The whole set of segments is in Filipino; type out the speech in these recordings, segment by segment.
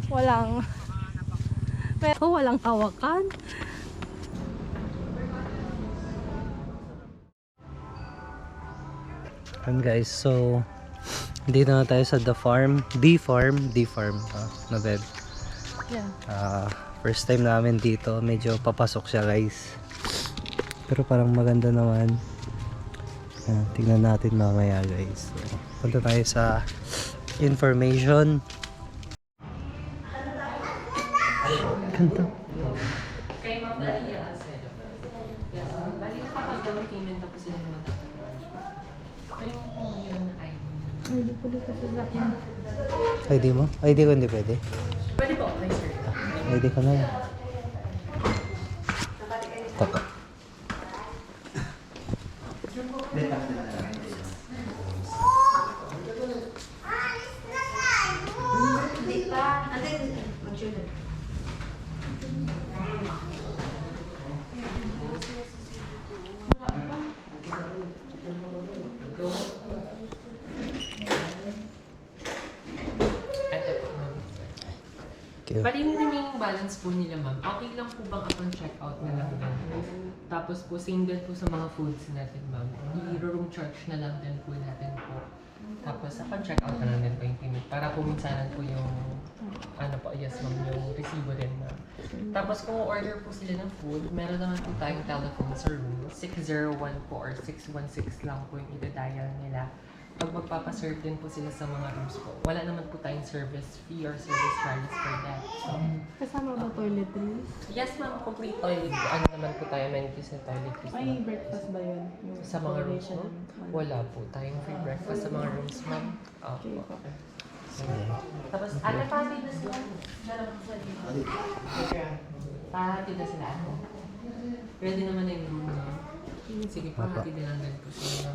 Walang, pero walang hawakan. And guys, so dito na tayo sa The Farm, na bed. Yeah. First time namin dito, medyo papasok siya guys. Pero parang maganda naman. Tingnan natin mamaya guys. So, punta tayo sa information. Ganda. Kay Ma'am Dalia Acedo. Yes, bali nakapag-down payment na po sila ng mga kayo po yun na ID. Hindi ko dito sa akin. ID mo? ID ko hindi pwede. Pwede po, okay sir. ID ko na yan. Toto. Bali yung remaining balance po nila ma'am, okay lang po bang upon check-out na lang din? Tapos po same din po sa mga foods natin ma'am, i-room charge na lang din po natin po. Tapos upon check-out na lang din po yung payment para po minsanan po yung ano po, yes ma'am, yung resibo din ma'am. Tapos kung order po sila ng food, meron naman po tayong telephone sa room, 601 po or 616 lang po yung ida-dial nila. Pag magpapaserve din po sila sa mga rooms po, wala naman po tayong service fee or service charges for that. So, Kasama ba toiletries? yes ma'am, complete toilet. Ano naman po tayo, amenities na toiletries. May breakfast ba yun? Yung Sa mga rooms mo? accommodation? Wala po tayong free breakfast sa mga rooms ma'am. Okay, Opo. okay. Tapos, pahatid na sila. Pahatid na sila. Ready naman na yung room na. Sige, pahatid na lang din po sila.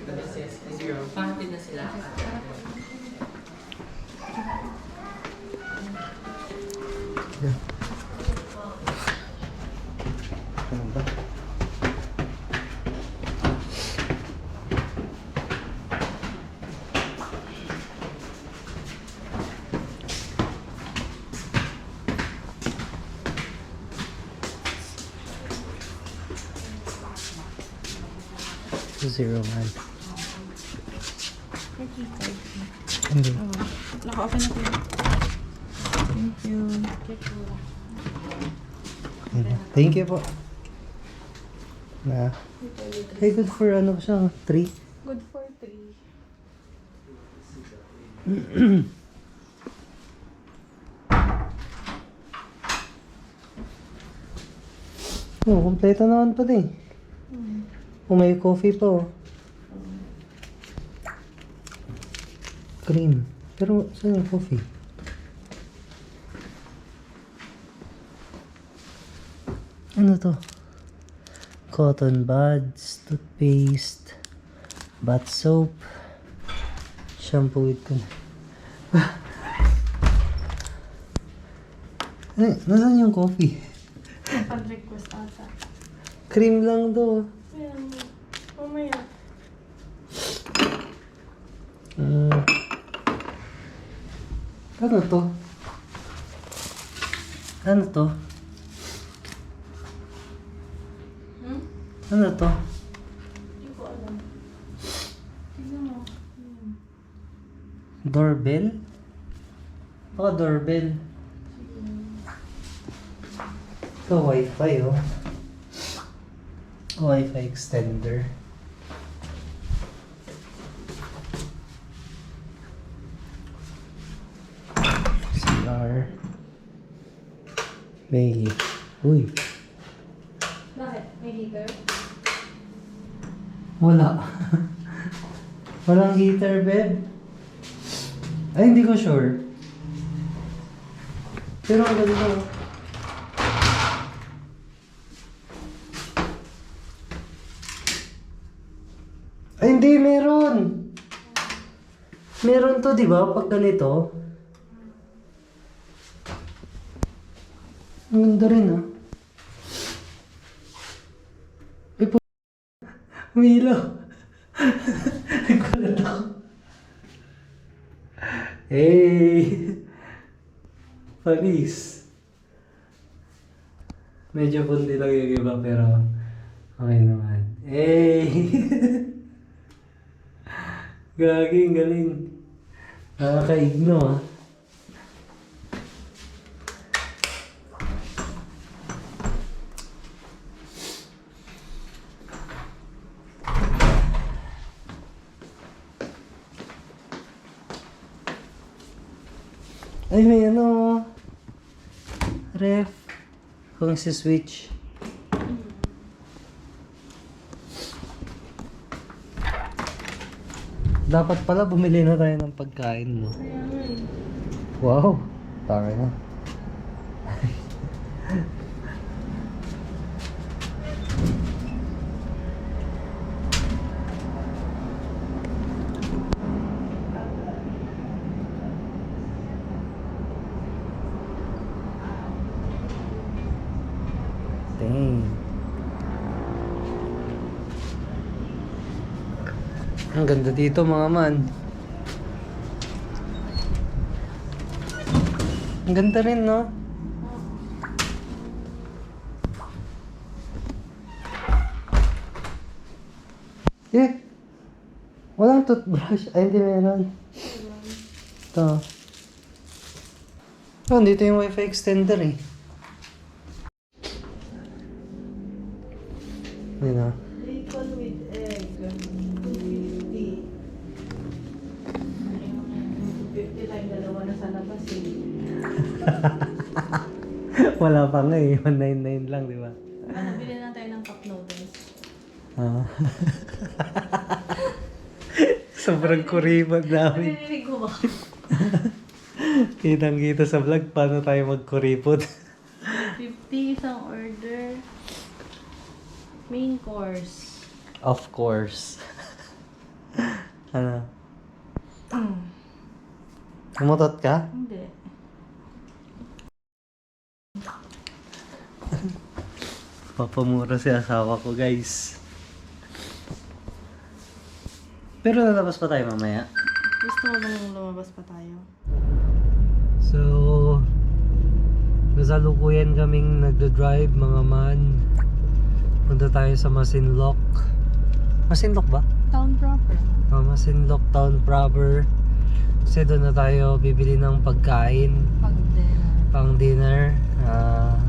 Yes, yes. Zero. Pahatid na sila. Ano ba? Zero man. Hindi. Naka-open na po. Thank you. Thank you po. Hey, good for ano siya? 3? Good for 3. Oh, kompleto naman pala eh. Oh, may coffee pa oh. Cream. Pero saan yung coffee? Ano to? Cotton buds, toothpaste, bath soap, shampoo with Eh, nasaan yung coffee? Pag-request ata. Cream lang to. Ayan. Mamaya. Ano to? Ano to? Ano to? Hindi ko alam. Tignan mo. Ayan. Doorbell? Baka doorbell. Ito wifi oh. Wi-Fi extender. CR. May. Uy. Bakit? May heater? Wala. Walang heater, babe. Ay, hindi ko sure. Pero ang ganda oh. Ay, hindi, meron. Meron to, di ba? Pag ganito. Ang ganda rin, ah. Ay, po. Umilaw. Nagkulat ako. Hey! Panis. Medyo pundi lang yung iba pero okay naman. Hey! Gaging, galing. Nakakaigno ah. Ay, may ano. Ref. Kung si switch. Dapat pala bumili na tayo ng pagkain, no? Kaya nga eh. Wow! Tama na. Dang. Ang ganda dito mga man. Ang ganda rin, no? Eh! Walang toothbrush. Ay, hindi meron. Ito. Oh, dito yung wifi extender eh. Yun na. Bacon with egg. 250. 250 lang, dalawa na sa labas eh. Wala pa nga eh. 199 lang, di ba? Ano, bilhin na tayo ng cup noodles. Ah. Sobrang kuripot namin. Narinig ko ba? Kitang-kita sa vlog paano tayo magkuripot. 50 isang order. Main course. Of course. Ano? Umutot ka? Hindi. Papamura si asawa ko, guys. Pero lalabas pa tayo mamaya. Gusto mo bang lumabas pa tayo? So, kasalukuyan kaming nagdo-drive mga man. Punta tayo sa Masinloc. Masinloc ba? Town proper. Masinloc Town proper. Kasi doon na tayo bibili ng pagkain Pag dinner. pang dinner.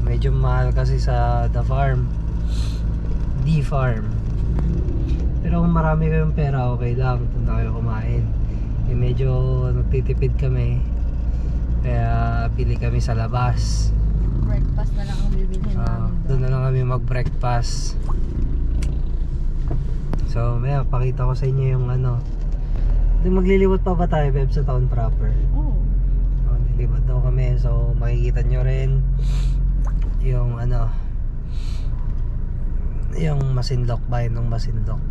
Medyo mahal kasi sa The Farm. The Farm. Pero kung marami kayong pera, okay lang. Punta kayo kumain. Eh, medyo nagtitipid kami. Kaya pili kami sa labas. Breakfast na lang ang bibilhin namin Doon na lang kami mag-breakfast. So, may pakita ko sa inyo yung ano. Magliliwat pa ba tayo, Beb, sa town proper? Oh. Liliwat daw kami. So, makikita nyo rin yung ano, yung Masinloc, bayan ng Masinloc.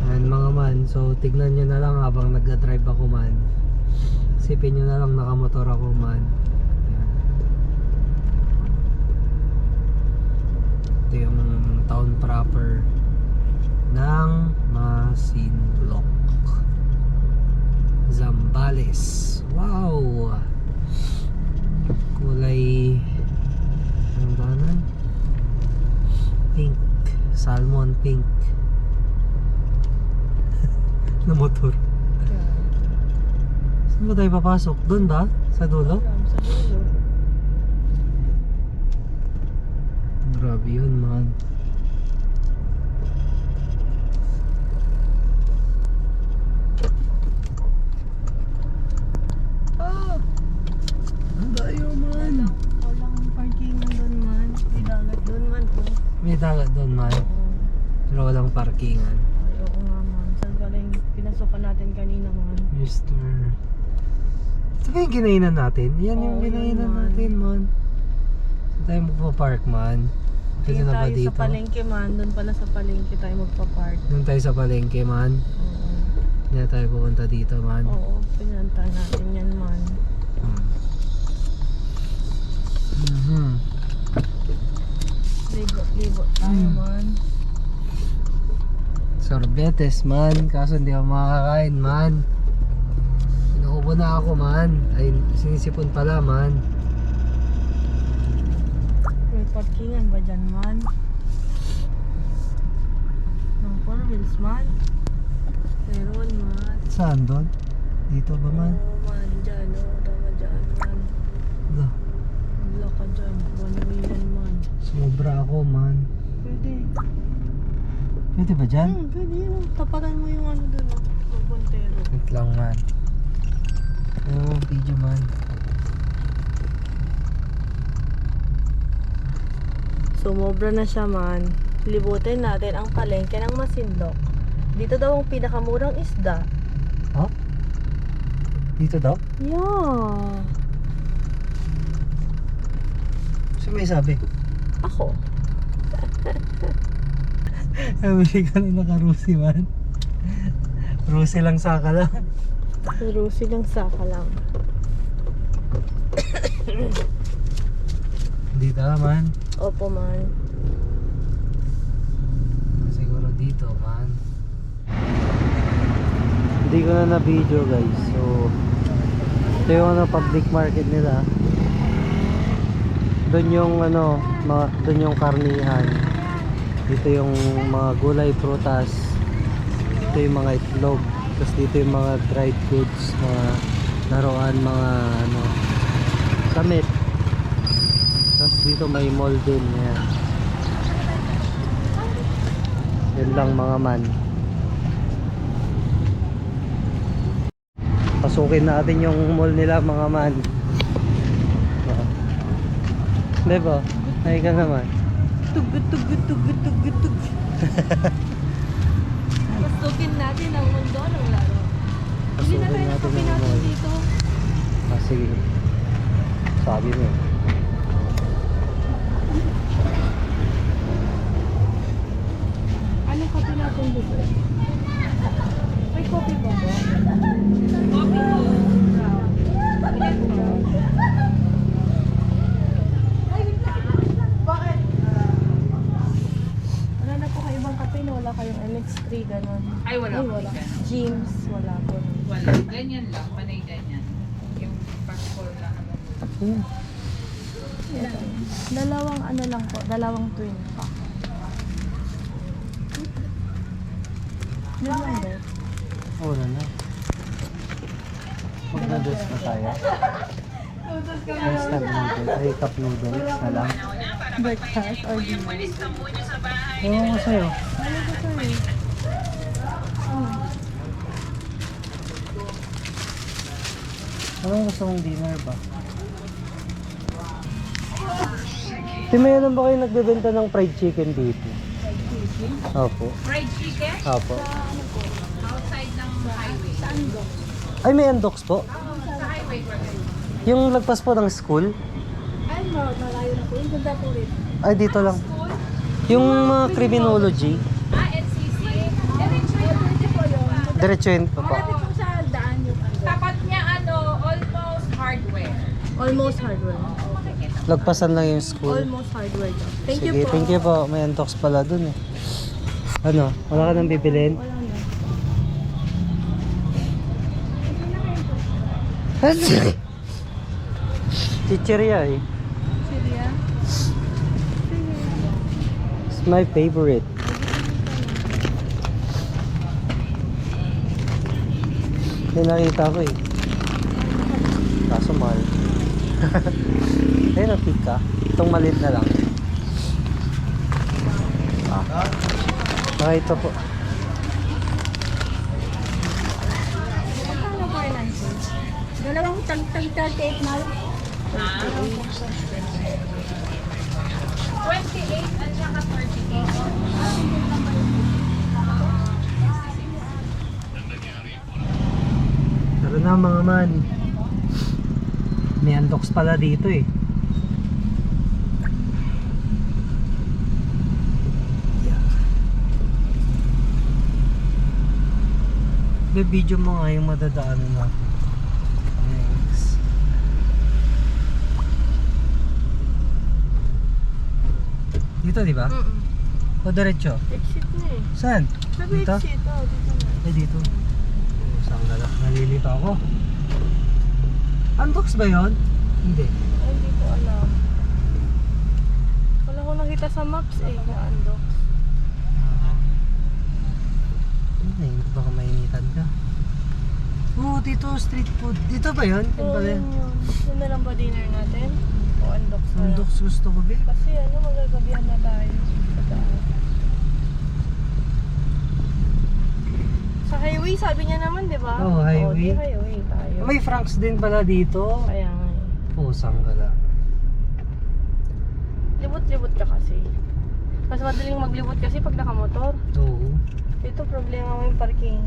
And mga man, so tignan nyo na lang habang nag-drive ako man. Isipin nyo na lang nakamotor ako man. Ayan. Ito yung town proper ng Masinloc, Zambales. Wow! Kulay anong danan? Pink. Salmon pink. Na motor. Saan ba tayo papasok? Doon ba? Sa dulo? Sa dulo. Grabe yun, man. Ang dayo, man. Walang parking doon man. May dagat doon man po. May dagat doon, man. Pero walang parkingan. Ayoko nga man. Saan pala yung pinasokan natin kanina man? Mr. Ito ba yung ginainan natin? Yan yung Oo, yun, ginainan man. natin, man. Saan tayo magpa-park, man? Pwede na ba tayo dito? sa palengke man. Doon pala sa palengke tayo magpa-park. Doon tayo sa palengke, man. Oo. Hindi na tayo pupunta dito, man. Oo. Pinantahan natin yan man. Mhm. Libo tayo man. Sorbetes, man. Kaso hindi ako makakain, man. Sino Naubo na ako man. Ay, sinisipon pala man. May parkingan ba dyan man? Ng 4 wheels man? Meron man. Saan doon? Dito ba man? Oo man, dyan o. Tama dyan man. Wala. Wala ka dyan. 1 way yan man. Sumobra ako man. Pwede. Pwede ba dyan? Pwede yun. Tapatan mo yung ano dun o. Puntero. Wait lang man. Oh, video man. Sumobra na siya man. Libutin natin ang palengke ng Masinloc. Dito daw ang pinakamurang isda. Ha? Dito daw? Yeah. Sino may sabi? Ako. Namili ka na naka-Rusi man. Rusi lang saka lang. Pero silang saka lang. Dito man. Opo man. Siguro dito man. Hindi ko na na-video guys. So ito yung ano, public market nila. Doon yung ano, doon yung karnihan. Dito yung mga gulay, prutas. Dito yung mga itlog. Tapos dito yung mga dried goods, mga laruan, mga ano, damit. Tapos dito may mall din. Ayan. Yun lang mga man. Pasukin natin yung mall nila mga man. Diba? Ay ka naman. Tug. Pasukin natin ang mundo ng laro. Hindi na tayo nakapinasok dito. Ah, sige. Sabi mo. Anong kape natin dito? May coffee ba po? Bakit? Wala na po kayo ibang kape na wala kayong MX3 ganun. Ay, wala po wala. ganun. Gyms, wala po. Wala. Ganyan lang. Panay ganyan. Yung passport lang. Dalawang ano lang po, dalawang twin pack. Yun lang ba? Wala na. Mag-noodles na tayo. Instant noodles. Ay, cup noodles na lang. Breakfast or dinner? Ewan ko sa'yo. Ano ba sa'yo? Anong gusto mong dinner ba? May alam ba kayo nagbebenta ng fried chicken dito? Fried chicken? Opo. Fried chicken? Opo. Ano po? Outside ng highway. Saan ba? Ay, may undox po. Sa highway po. Yung lagpas po ng school. Ay, malayo na po. Yung ganda po rin. Ay, dito lang. Yung mga criminology. NCC. Pwede po yun. Diretso yun po. Malapit po sa daan yung ano. Tapat niya almost hardware. Almost hardware. Lagpasan lang yung school. Almost hardware daw. Thank Sige, you po. thank you po. May undox pala dun eh. Ano? Wala ka nang bibilin? Wala na. Chicheria eh. Syria? It's my favorite. May nakita ko eh. Kaso mahal. Ayun, napik ka. Itong maliit na lang. Ah, ito po. Magkano po yun, Auntie? Dalawang tag-38 na. 28 at saka 38. Tara na mga man. May undox pala dito eh. Video mo nga yung madadaanan natin. Thanks. Dito di ba? O diretso? Exit na eh. Saan? Sabi Dito? exit. Oh, dito na. Ay dito. Oh, saan ka lang? Nalilito ako. Antox ba yun? Hindi. Ay, hindi ko alam. Wala ko nakita sa maps na Andox. Ay, baka mainitan ka. Oo, dito street food. Dito ba yun? Yun Oo, pala yun yun. yun. Yun na lang ba dinner natin? O Andox na lang? Antox gusto ko, babe. Kasi magagabihan na tayo sa daan. Sa highway, sabi niya naman, di ba? Oo, highway. Oo, di highway tayo. May Franks din pala dito. Kaya nga eh. Pusang gala. Libot-libot ka kasi. Mas madaling maglibot kasi pag nakamotor. Oo. Ito, problema mo yung parking.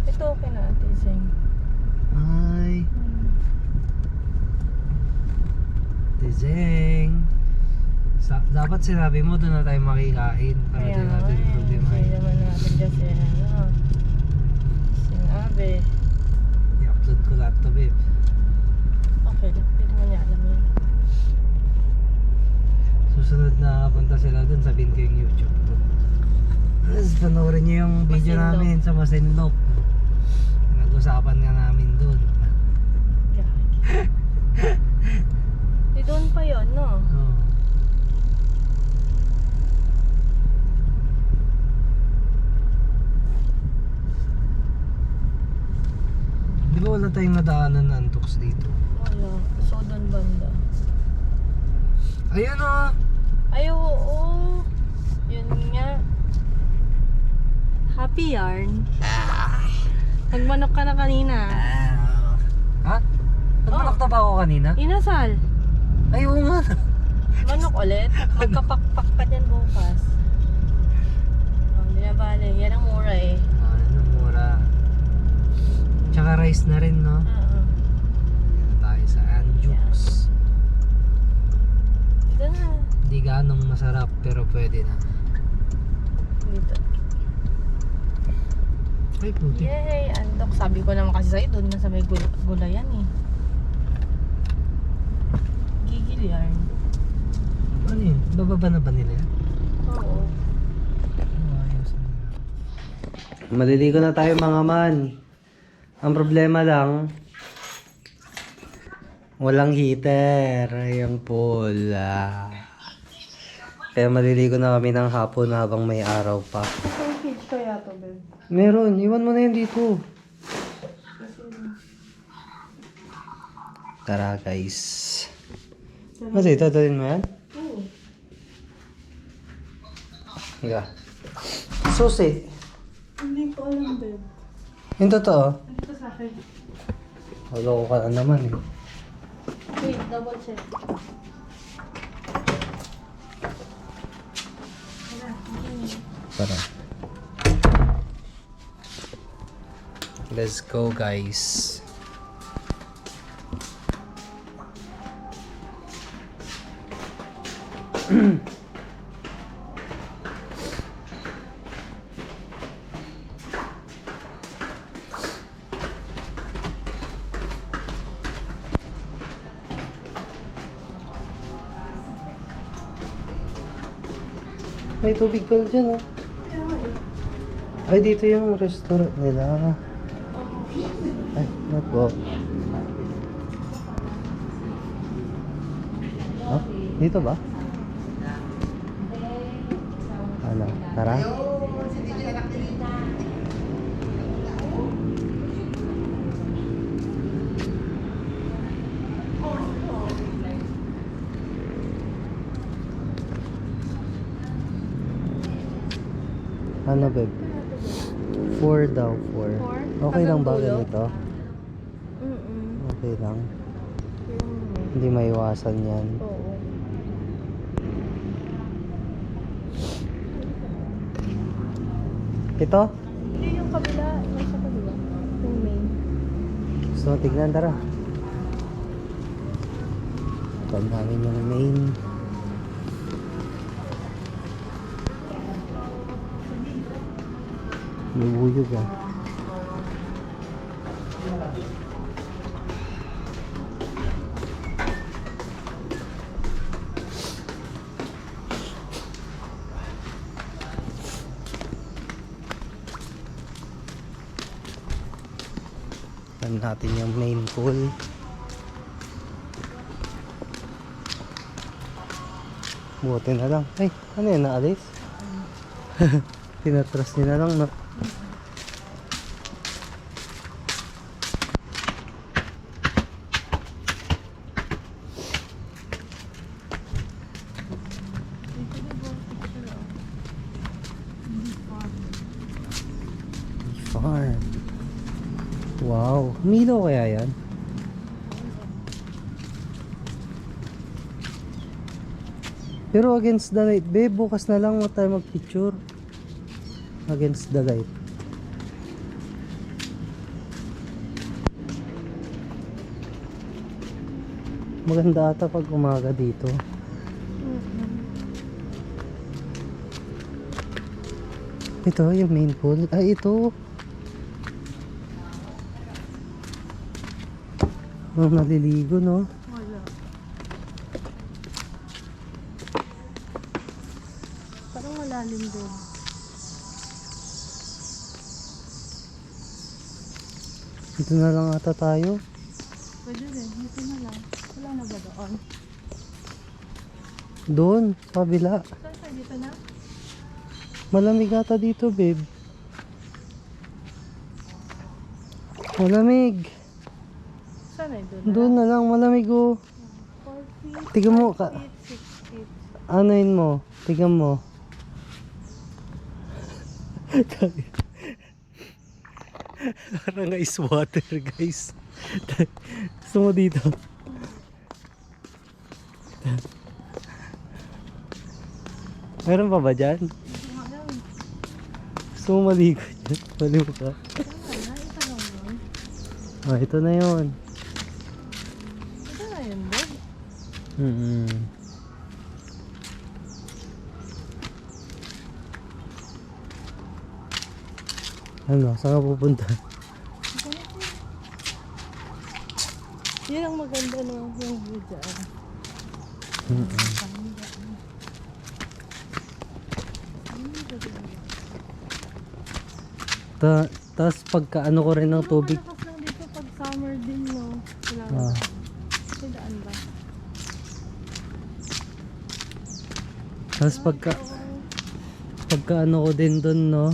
Ito, okay na, Ate Zeng. Ay, Tizeng. Dapat sinabi mo doon na tayo makikain para Kaya di natin nga problema. Hindi naman natin kasi, sinabi. I-upload ko lahat to, babe. Okay lang, hindi naman niya alam yan. Susunod na punta sila doon, sabihin ko yung YouTube ko. Tapos panoorin niyo yung video Masinlop. namin sa Masinlop. Nag-usapan nga namin doon. Di doon pa yun, no? Oo. Di ba wala tayong nadaanan na Antox dito? Wala. So, doon banda. Ayun o! Ay, oo. Yun nga. Happy yarn. Nagmanok ka na kanina. Ha? Nagmanok na ba ako kanina? Inasal. Ay, oo nga. Manok ulit. Magkapakpak ka dyan bukas. Hindi na bale. Yan ang mura eh. Ano, mura. Tsaka rice na rin, no? Oo. Yan tayo sa Anjux. Ito na. Hindi ganong masarap, pero pwede na. Dito. Ay, puti. Yay! Andok. Sabi ko naman kasi sa'yo, doon na sa may gulayan eh. Gigil yarn. Ano yun? Bababa na ba nila yan? Oo. Ayos na. Maliligo na tayo mga man. Ang problema lang, walang heater. Yung pool. Kaya maliligo na kami ng hapon habang may araw pa. Ang cage kaya to, babe? Meron. Iwan mo na yun dito. Tara guys. Ano ito? Dalhin mo yan? Oo. Higa. Susi. Hindi ko alam, babe. Yung totoo. Dito sa akin. Loko ka na naman eh. Wait, double check. Tara. Let's go guys. May tubig pala dyan oh. Ay, dito yung restaurant nila. Ay, not po. Oh, dito ba? Ano, tara. Ano, babe? 4 daw, 4. Four? Okay lang ba Hanggang dulo? ganito? Mm-mm. Okay lang. Yung- Hindi maiwasan yan. Oo. Ito? Hindi yung kabila. Yung sa kabila. Yung main. Gusto mo tignan, tara. Ito namin yung main. Lubuyog ah. Buksan natin yung main pool. Buti na lang. Ay, ano yun, naalis? Tinatras niya na lang, no? Farm. Wow, Milo kaya yan? Pero against the light, babe, bukas na lang mo tayo mag-picture. Against the light. Maganda ata pag umaga dito. Ito, yung main pool. Ay, ito. Ang naliligo, no? Wala. Parang malalim din. Dito na lang ata tayo. Pwede rin, dito na lang. Wala na ba doon? Doon, sa kabila. Saan ka dito na? Malamig ata dito, babe. Malamig. Saan ay doon na? Doon na lang, malamig oh. 4 feet, Tignan mo, 5 feet, 6 feet. Anoin mo, tignan mo. Parang ice water, guys. Gusto mo dito? Meron pa ba dyan? Gusto mo maligo dyan? Maligo ka. Wala, ito lang yun. Ah, ito na yun. Ito na yun, Bob. Ano, saan ka pupunta? Yun ang maganda no, yung view dyan. Tapos pagka ano ko rin ng tubig. Malakas lang dito pag summer din, no? Wala na. Ah. May daan ba? Tapos pagka ano ko din doon, no?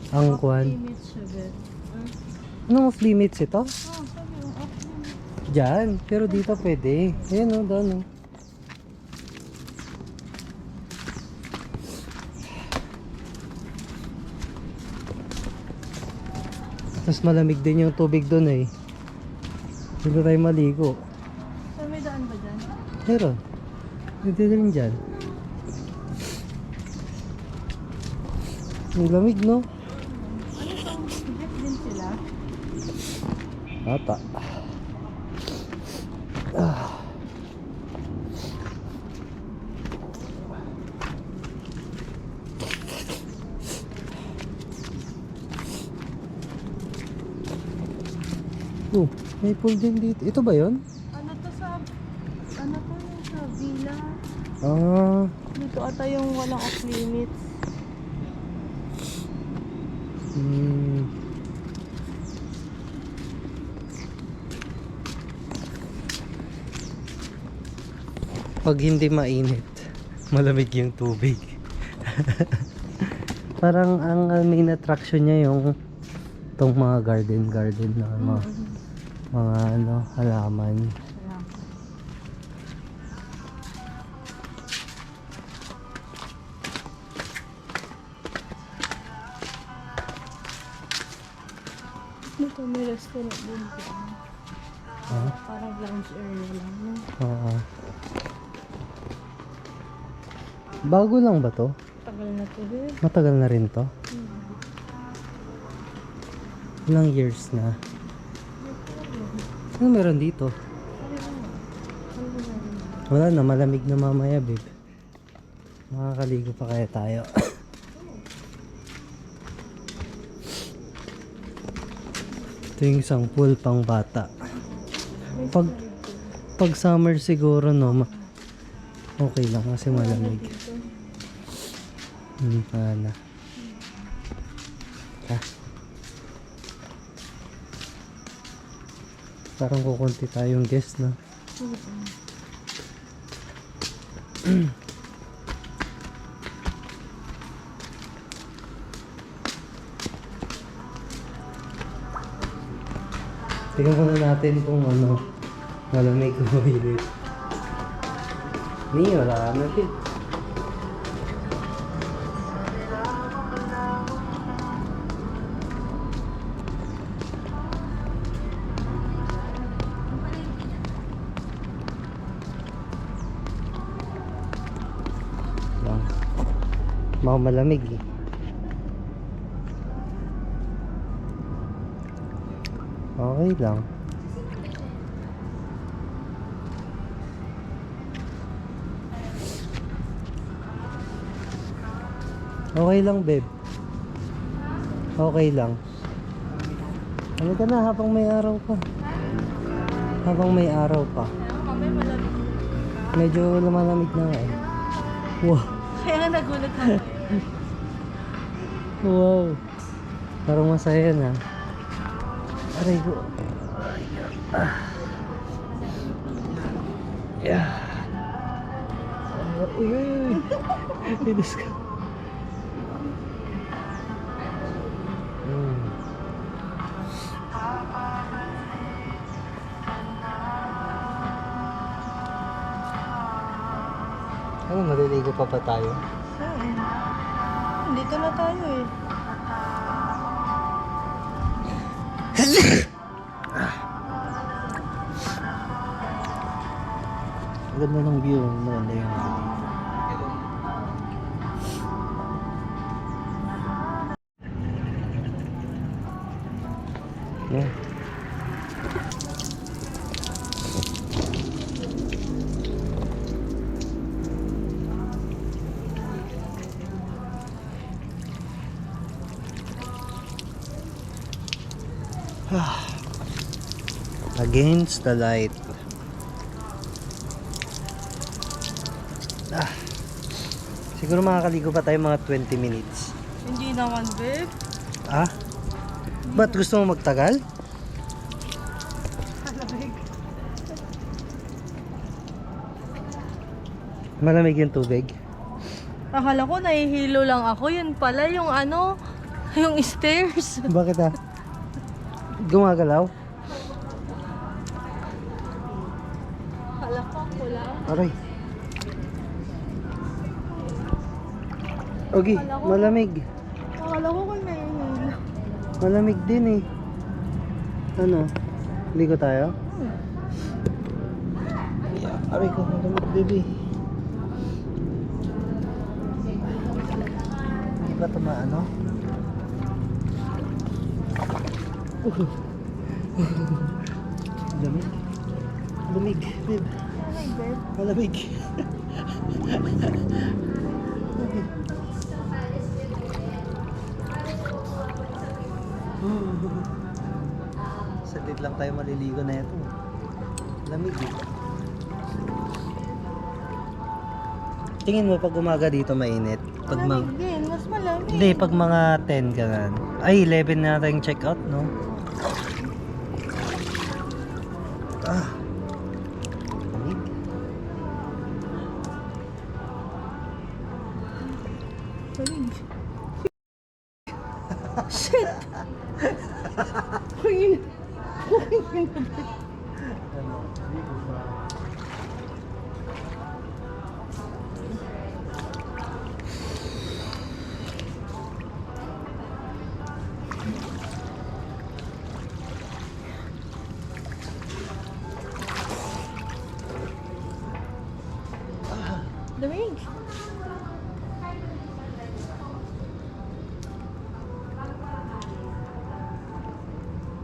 Ang kwan. Limit siya, Bet. Anong off limits ito? Oh, sabi yung off limit. Diyan, pero dito pwede. Ayan o, doon o. Tapos malamig din yung tubig doon eh. Dito tayo maligo. So, may daan ba dyan? Pero, dito rin dyan. Ang lamig, no? Ano itong higit din sila? Ata. Oh, may pool din dito. Ito ba yun? Ano to sa... Ano to yung sa villa? Ah, Dito ata yung walang off limits. hmm. Pag hindi mainit, malamig yung tubig. Parang ang main attraction niya yung tong mga garden na mga ano, halaman. Ayan. Dito may restaurant din dyan. Ah, Parang lounge area lang. No? oo. Bago lang ba to? Tagal na to din. Matagal na rin to? Ilang years na? Ano meron dito? Wala na, malamig na mamaya, babe. Makakaligo pa kaya tayo. Ito yung isang pool pang bata. Pag summer siguro, no, okay lang kasi malamig. Wala. Ha? Parang kukunti tayong guest na. Tingnan muna natin kung ano, malamig o mainit. Wala na din. Mga malamig eh. Okay lang. Okay lang, babe. Okay lang. Ano ka na habang may araw pa? Habang may araw pa. Mamaya malamig. Medyo lumalamig na nga eh. Wow. Kaya nga nagulat ako. Wow. Parang masaya na. Aray ko. Yeah. Uy, uy, uy. Inis ka. Ano, maliligo pa ba tayo? Dito na tayo eh. Ganda ng view, maganda yung yeah. Against the light. Siguro makakaligo pa tayo mga 20 minutes. Hindi naman, babe. Ah? Ba't gusto mo magtagal? Malamig. Malamig yung tubig. Akala ko nahihilo lang ako. Yun pala yung ano, yung stairs. Bakit ah? Gumagalaw? Akala ko ako lang. Aray. Okay, malamig. Akala ko kung nahihilo. Malamig din eh. Ano? Ligo tayo? Yeah. Aray ko, malamig baby. Hindi ba ito maano? Lamig. Lamig, babe. Malamig, babe. Malamig. Saglit lang tayo maliligo na ito. Lamig eh. Tingin mo pag umaga dito mainit? Pag Malamig din. Mas malamig. Hindi, pag mga 10 ka na. Ay, 11 na tayong check out, no? Ah. Lamig. Malamig. Shit! Hangin. Lamig.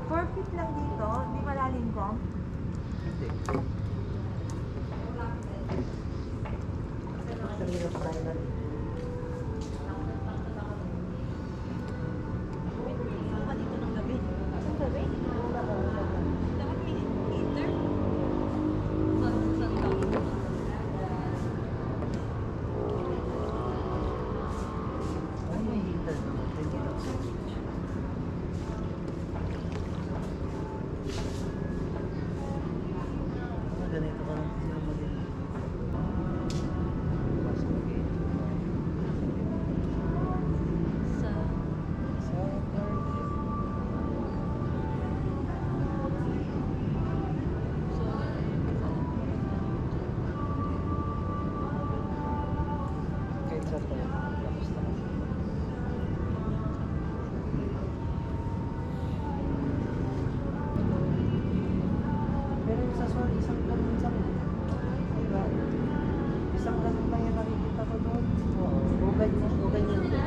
Perfect lang dito. Di malalim ko. Hindi. Dito ng gabi. Ang gabi? Dapat may heater. Saan daw? Ay, may heater naman. Hindi lang switch. isa to. Tapos na. Pero yung sa Sol, isang ganun sa diba? Isang ganun lang yung nakikita ko doon. Oo. O ganyan din.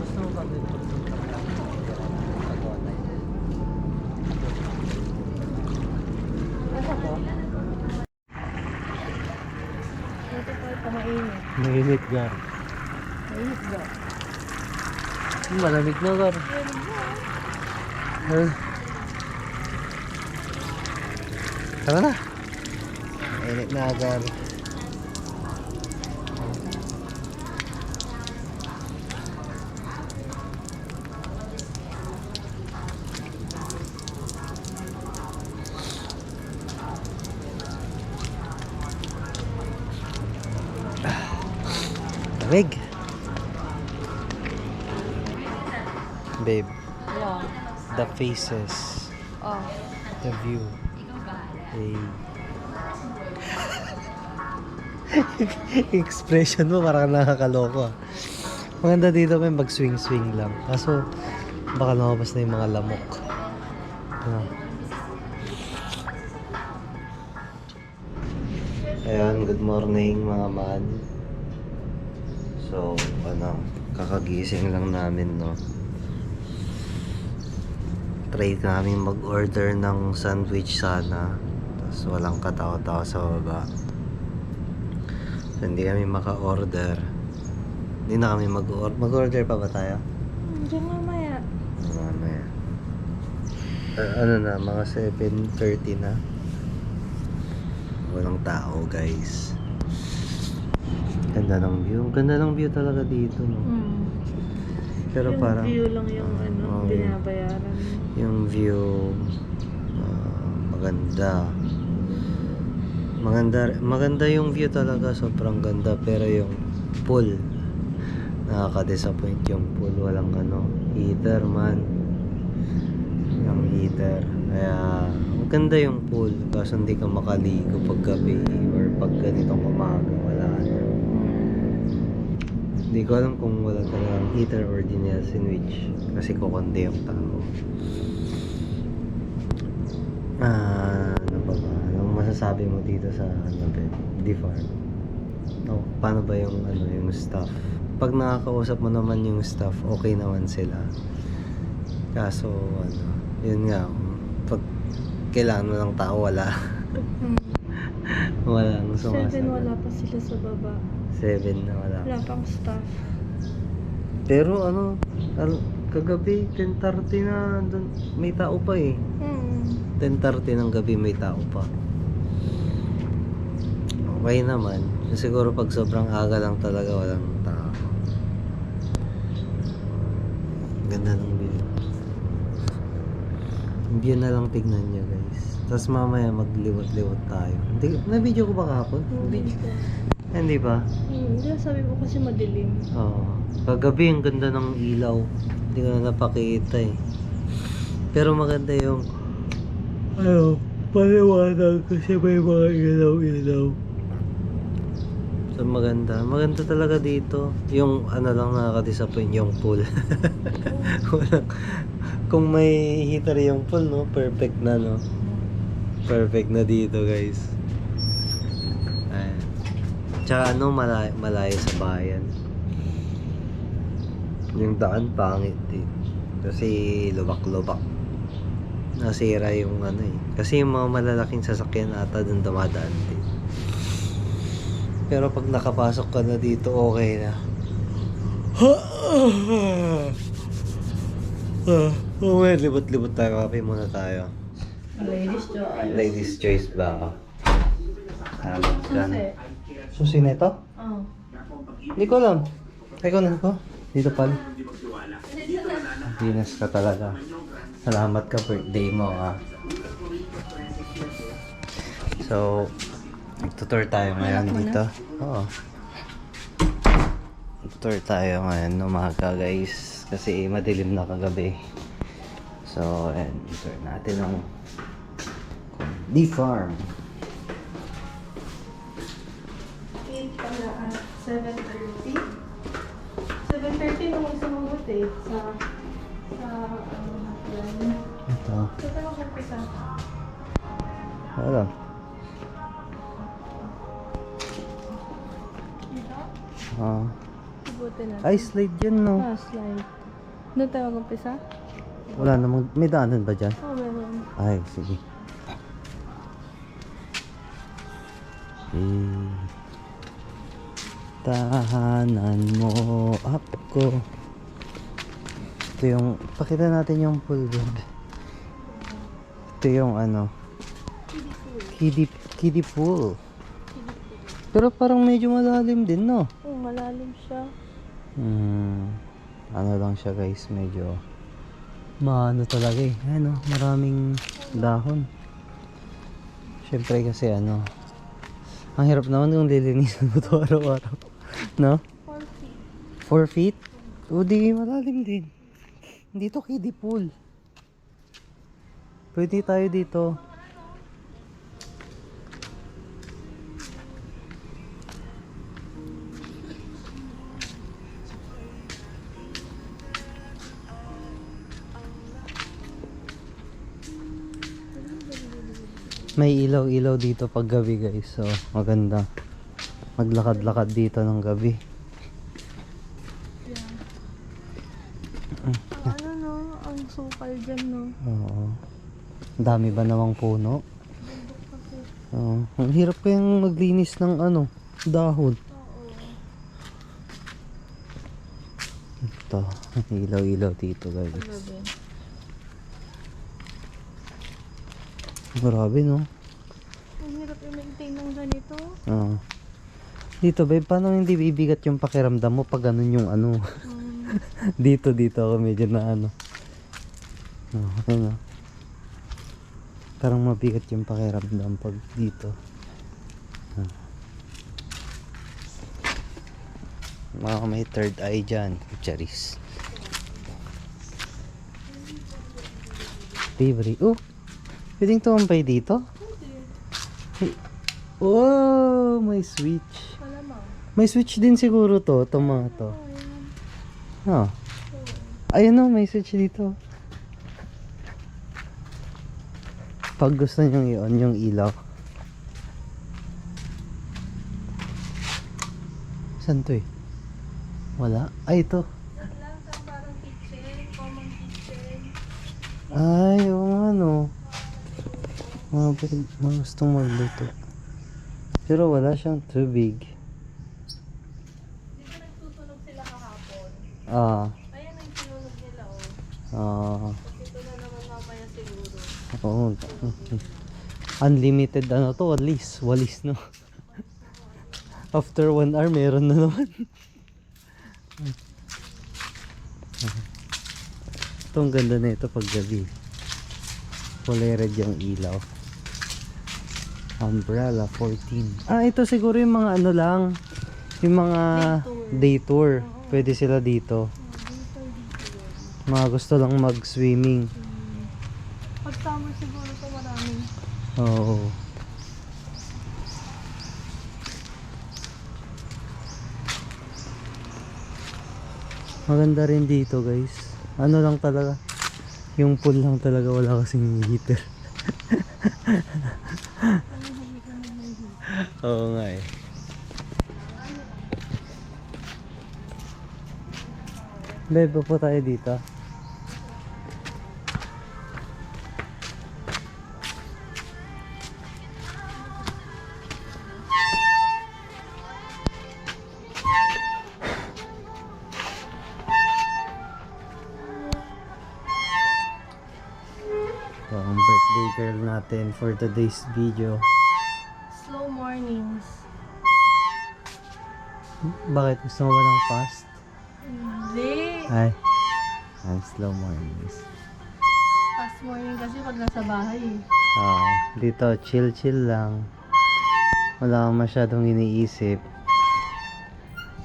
Gusto mo ba dito? Pagawa tayo. Ano ba? Ito pa ito mainit. Mainit ka. Mainit ba? Malamig na gar. Tara na. Mainit na gar. Lamig. Babe, Yeah. the faces, Oh. the view. Hey. Expression mo parang nakakaloko ah. Maganda dito may mag-swing-swing lang. Kaso baka lumabas na yung mga lamok. Ah. Ayan, good morning mga man. So, kakagising lang namin, no. Try namin mag-order ng sandwich sana. Tapos walang katao-tao sa baba. So, hindi kami maka-order. Hindi na kami mag-order. Mag-order pa ba tayo? Diyan mamaya. Mamaya. Ano na, mga 7:30 na. Walang tao, guys. Ganda ng view. Ganda ng view talaga dito, no. Pero Yung parang view lang yung oh, binabayaran mo. yung view maganda. Maganda yung view talaga, sobrang ganda, pero yung pool nakaka-disappoint yung pool, walang heater man. Yung heater. Kaya maganda yung pool kasi hindi ka makaligo pag gabi or pag ganitong umaga, wala na. Hindi ko alam kung wala talagang heater or dinner sandwich kasi kukunti yung tao. Ano pa ba? Anong masasabi mo dito sa D-Farm? Paano ba yung yung staff? Pag nakakausap mo naman yung staff, okay naman sila. Kaso yun nga, pag kailangan mo ng tao, wala. Walang sumasagot. 7 wala pa sila sa baba. 7 na wala. Wala pang staff. Pero kagabi 10:30 na dun, may tao pa eh. 10:30 ng gabi may tao pa. Okay naman. Siguro pag sobrang aga lang talaga walang tao. Ganda ng view. Yung view na lang tignan nyo, guys. Tapos mamaya magliwat-liwat tayo. Na-video ko ba kahapon? Hindi ba? Hindi, sabi mo kasi madilim. Oo. Kagabi ang ganda ng ilaw. Hindi ko na napakita eh. Pero maganda yung paliwanag kasi may mga ilaw-ilaw. So maganda. Maganda talaga dito. Yung lang nakaka-disappoint yung pool. Kung may heater yung pool, no? Perfect na, no? Perfect na dito, guys. Ayan. Tsaka malayo sa bayan. Yung daan pangit eh. Kasi lubak-lubak. Nasira yung Kasi yung mga malalaking sasakyan ata dun dumadaan din. Pero pag nakapasok ka na dito, okay na. Libot-libot tayo. Kape muna tayo. Ladies choice. Ladies choice ba? Susi. Susi na ito? Oh. Hindi ko alam. Ikaw na ko. Dito pala. Dinas ka talaga. Salamat ka, birthday mo So, nagtutour tayo ngayon dito. Oo. tour tayo ngayon umaga guys. Kasi madilim na kagabi. So, ayan. Tour natin ang Kundi Farm. 7:30. 7:30 nung isang magot eh. Ito. Saan tayo mag-umpisa? Wala. Dito? Ah. Ibutin natin. Ay, slide yan, no? Ah, slide. Doon tayo mag-umpisa? Wala namang, may daanan ba dyan? Oo, meron. Ay, sige. Tahanan mo ako. Ito yung, pakita natin yung pool bed. Ito yung ano, kiddie pool. Pero parang medyo malalim din, no? Oo, malalim siya. Ano lang siya guys, medyo maano talaga eh. Ano, maraming dahon. Syempre kasi ano, ang hirap naman kung lilinisan mo ito araw-araw. No? 4 feet? O di, malalim din. Dito kiddie pool. Pwede tayo dito. May ilaw-ilaw dito pag gabi guys. So, maganda. Maglakad-lakad dito ng gabi. Ano no? Ang sukal dyan no? Oo. Ang dami ba namang puno? Oo. Ang hirap kayang maglinis ng ano, dahon. Ito, ilaw-ilaw dito guys. Grabe. Grabe no? Ang hirap i-maintain ng ganito. Oo. Dito babe, paano hindi bibigat yung pakiramdam mo pag ganun yung ano? dito ako medyo na ano. Okay no? Parang mabigat yung pakiramdam pag dito. Mga may third eye dyan. Charis. Libre. Oh! Pwedeng tumampay dito? Oh! May switch. Malamang. May switch din siguro to. Itong mga to. Oh. Ayun o, may switch dito. Pag gusto nyo i-on yung ilaw. Saan to eh? Wala? Ay, ito. Yan lang sa parang kitchen. Common kitchen. Ay, oo nga no. Mga gustong magluto. Pero wala siyang tubig. Dito nagsusunog sila kahapon. Ah. Ayan ang sinunog nila oh. Ah. Ito na naman mamaya siguro. Oo. Unlimited ano to, walis no. After 1 hour meron na naman. Ito ang ganda na ito pag gabi. Kulay red yung ilaw. Umbrella 14. Ah, ito siguro yung mga ano lang, yung mga day tour. Pwede sila dito. Mga gusto lang mag-swimming. Pag summer siguro ito maraming. Oo. Maganda rin dito guys. Ano lang talaga, yung pool lang talaga, wala kasing heater. Oo nga eh. Bebe po tayo dito. Ito ang birthday girl natin for today's video. Slow mornings. Bakit? Gusto mo ba ng fast? Hindi. Ay. Ang slow mornings. Fast morning kasi pag nasa bahay eh. Dito chill lang. Wala kang masyadong iniisip.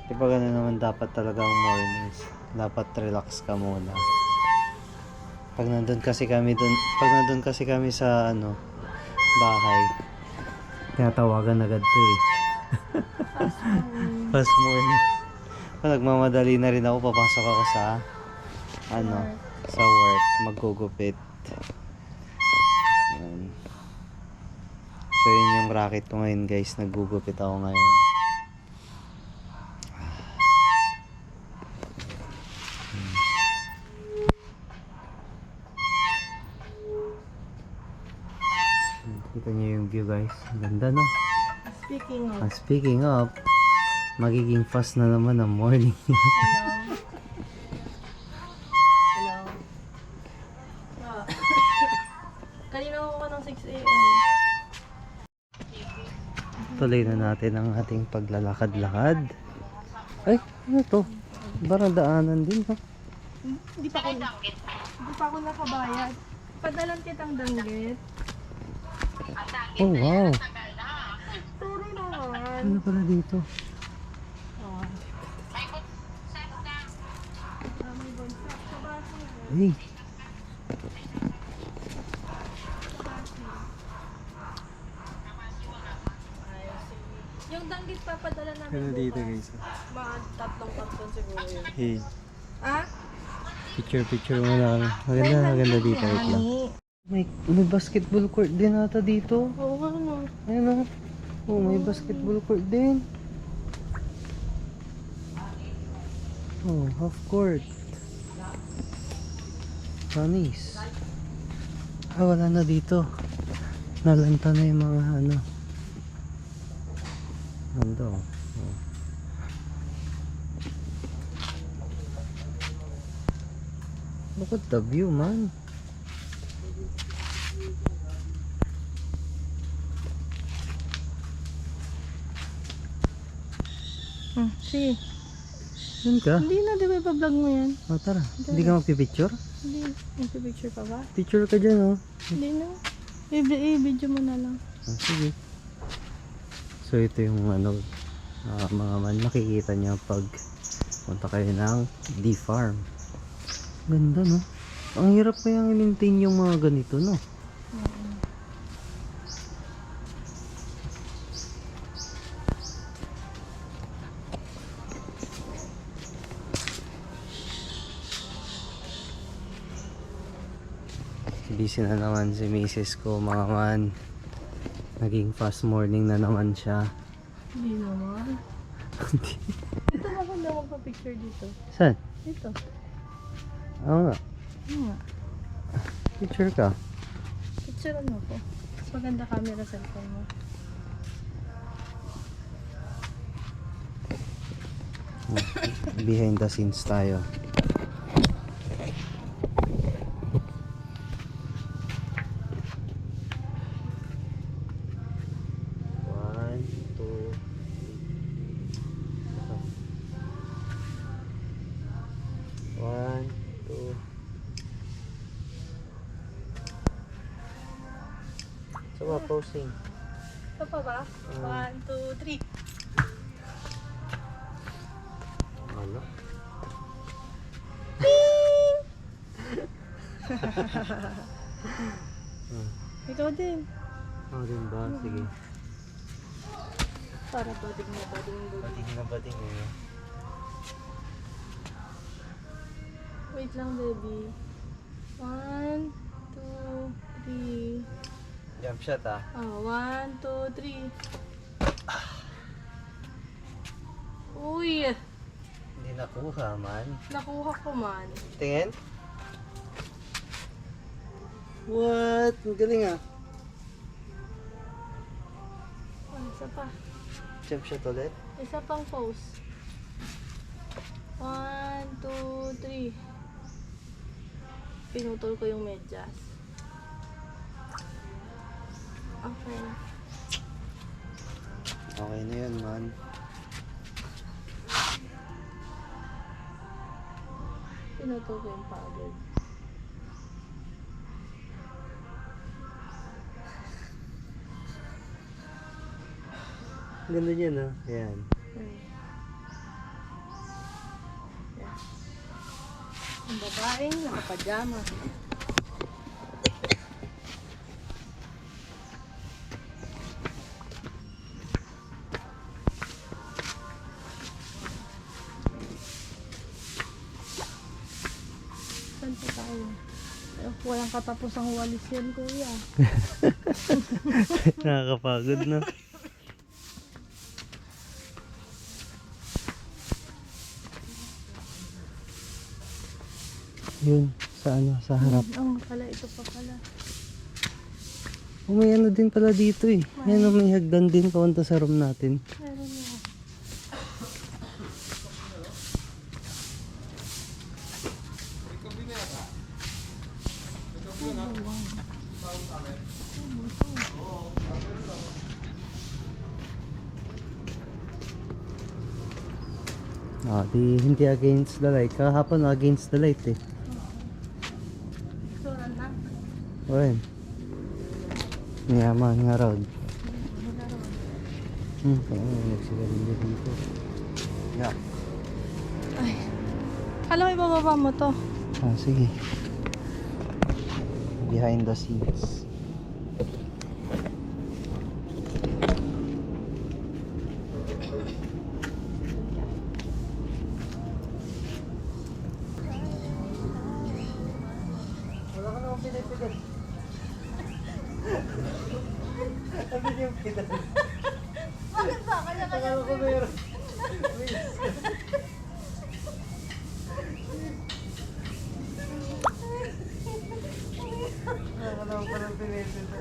Di ba ganun naman dapat talagang mornings? Dapat relax ka muna. Pag nandun kasi kami sa bahay, tinatawagan agad to eh. Fast morning. Pag nagmamadali na rin ako, papasok ako sa sa work, maggugupit. Ayan. So yun yung racket ko ngayon guys, naggugupit ako ngayon. Kita niyo yung view guys, ang ganda no? Speaking of, magiging fast na naman ang morning. Hello. Kanina ako ng 6 a.m. Tuloy na natin ang ating paglalakad-lakad. Ay, ano to? Parang daanan din ha? Hindi pa ako nakabayad. Padalan kitang danggit. Oh wow! Sorry naman. Ano pala dito? Oh. May bonsak sa baso. Hey! Yung danggit papadala namin Ano dito guys? mga 3 karton siguro yun. Hey! Ah? Picture muna kami. Maganda dito. Wait lang. May basketball court din ata dito. Oo nga no. Ayun o. Oh, may basketball court din. Oh, half court. Promise. Wala na dito. Nalanta na yung mga Nando. Oh. Look at the view, man. Sige. Yun ka? Hindi na, di ba ipa-vlog mo yan? Oh, tara. Hindi ka magpipicture? Hindi. Nagpipicture pa ba? Picture ka dyan, oh. Hindi na. I-video mo na lang. Ah, sige. So, ito yung mga man, makikita nyo pag punta kayo ng D-Farm. Ganda, no? Ang hirap kayang i-maintain yung mga ganito, no? Busy na naman si misis ko, mga man. Naging fast morning na naman siya. Hindi naman. Ito maganda magpa-picture dito. Saan? Dito. Oo nga. Ano nga? Picture ka. Picture ano ko. Mas maganda camera sa cellphone mo. Behind the scenes tayo. Posing. Ito pa ba? 1, 2, 3. Ano? Ikaw din. Ako din ba? Sige. Para bading na bading. Bading eh. Wait lang, baby. 1, 2, 3. Jump shot ah. Oh, 1, 2, 3. Uy! Hindi nakuha man. Nakuha ko man. Tingin? What? Ang galing ah. Oh, isa pa. Jump shot ulit? Isa pang pose. 1, 2, 3. Pinutol ko yung medyas. Okay. Okay na yun man. Pinutol ko yung pagod. Ganda niya no? Ayan. Ang babaeng nakapajama. Saan pa tayo? Walang katapusang walis yan, kuya. Nakakapagod na. Yun, sa ano, sa harap. Oo, pala, ito pa pala. Oh, may ano din pala dito eh. Yan, may hagdan din papunta sa room natin. Meron na. Ah, di hindi against the light. Kahapon against the light eh. Suran na. Oren. Yaman nga raw. Kaya nagsigarilyo dito. Yeah. Ay. Kala ko ibababa mo to. Ah, sige. Behind the scenes. Wala ka naman pinipigil. Sabi niyo pinipigil. Bakit ba? Kanya-kanya Akala ko meron. Akala ko parang pinipigil.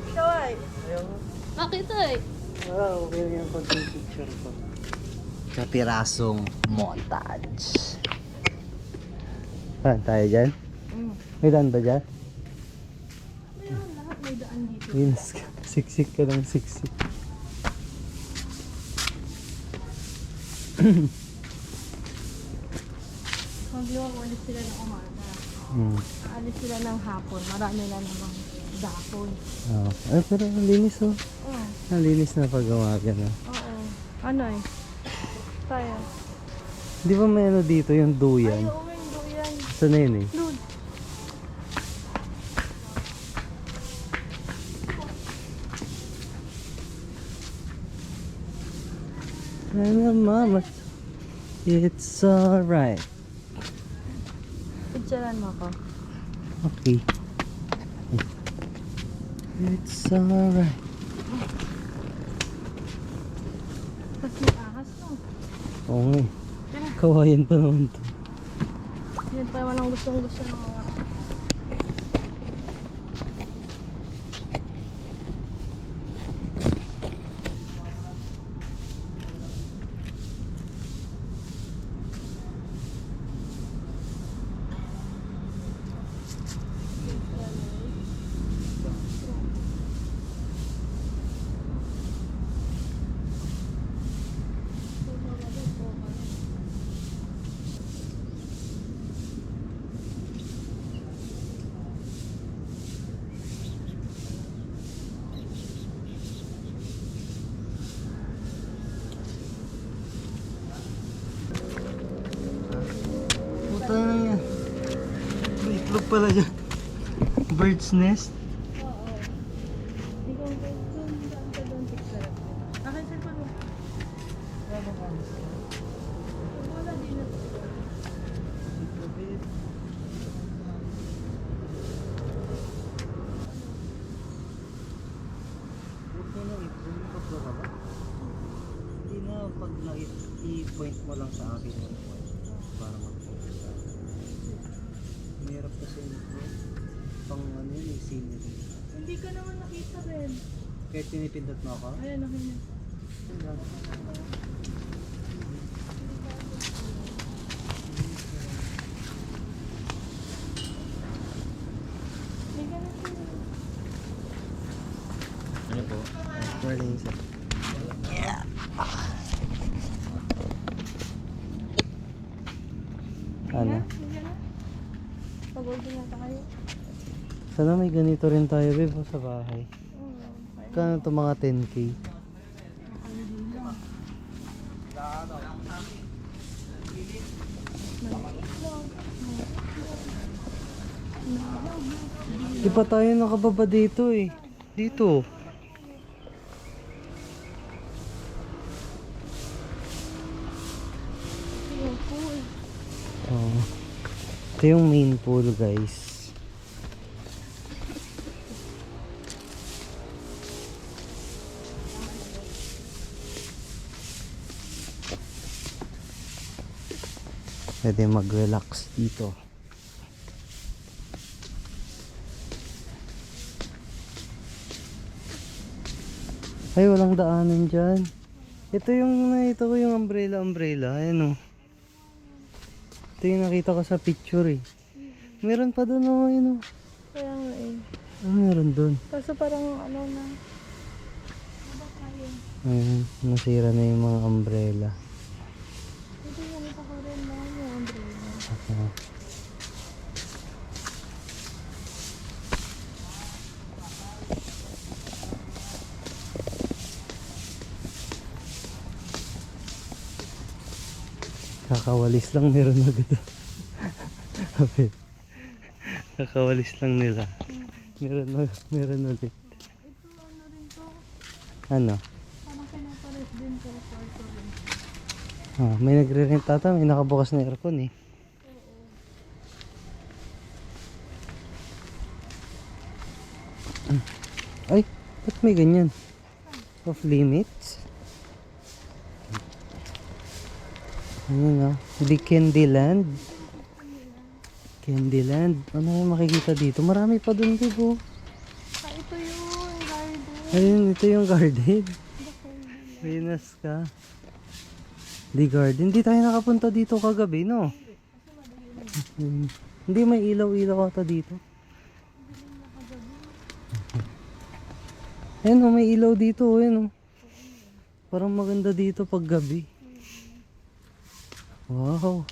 Ikaw ay. Ayaw mo. Bakit ay? Okay lang yung pag-picture ko. Kapirasong montage. Saan tayo dyan? May daan ba dyan? Meron lahat may daan dito. Wins ka. Siksik ka ng siksik. Magliwag ulit sila ng umaga. Aalis sila ng hapon. Marami na namang dapon. Oh. Ay, pero ang linis oh. Oo. Ang linis na pag-umaga na. Oo. Ano eh? Tayo. Di ba may ano dito yung Ay, duyan? oo, yung duyan. Saan na yun eh? Doon. Ano mama? It's alright. Picturean mo ko. Okay. It's alright. Tapos may ahas no. Oo nga eh. Kawayan pa naman to. Yun pa naman ang gustong gusto ng mga. Puta na yan. May itlog pala dyan. Bird's nest. Oo. Hindi ko doon daan ka doon picture. Akin cellphone mo. Wala din na. Puta na itlog. Kapla ka ba? Hindi na pag i-point mo lang sa akin yung point para mag-focus sa akin. Mahirap kasi itlog. Pang ano yun eh, scenery. Hindi ka naman nakita rin. Kahit pinipindot mo ako? Ayan, okay na. Hindi ka na sila. Ano po? Morning sir. Ano? Hindi ka na. Pagod na tayo. Sana may ganito rin tayo babe sa bahay. Oo. Kano to mga 10k? Di pa tayo nakababa dito eh. Dito. Oh. Ito yung main pool guys. Pwede mag-relax dito. Ay, walang daanan dyan. Ito yung nakita ko yung umbrella. Ayan o. Ito yung nakita ko sa picture eh. Meron pa doon o. Ayan o. Kaya nga eh. Ah, meron doon. Kaso parang ano na. Ayun, nasira na yung mga umbrella. Hindi nga nito ko rin na yung umbrella. Okay. Kakawalis lang meron agad. Okay. Kakawalis lang nila. Meron ulit. Ito ano rin to. Ano? Parang pinapalit din to kwarto rin. Ah, may nagre-rent ata, may nakabukas na aircon eh. Ay, ba't may ganyan? Off limits? Ano na? The Candyland? Candyland? Ano yung makikita dito? Marami pa dun, dibo. Ah, ito yung garden. Ayun, ito yung garden. Venus ka. The garden. Hindi tayo nakapunta dito kagabi, no? Hindi may ilaw-ilaw ata dito. Ayun oh, may ilaw dito. Ayun oh. Parang maganda dito pag gabi. Wow.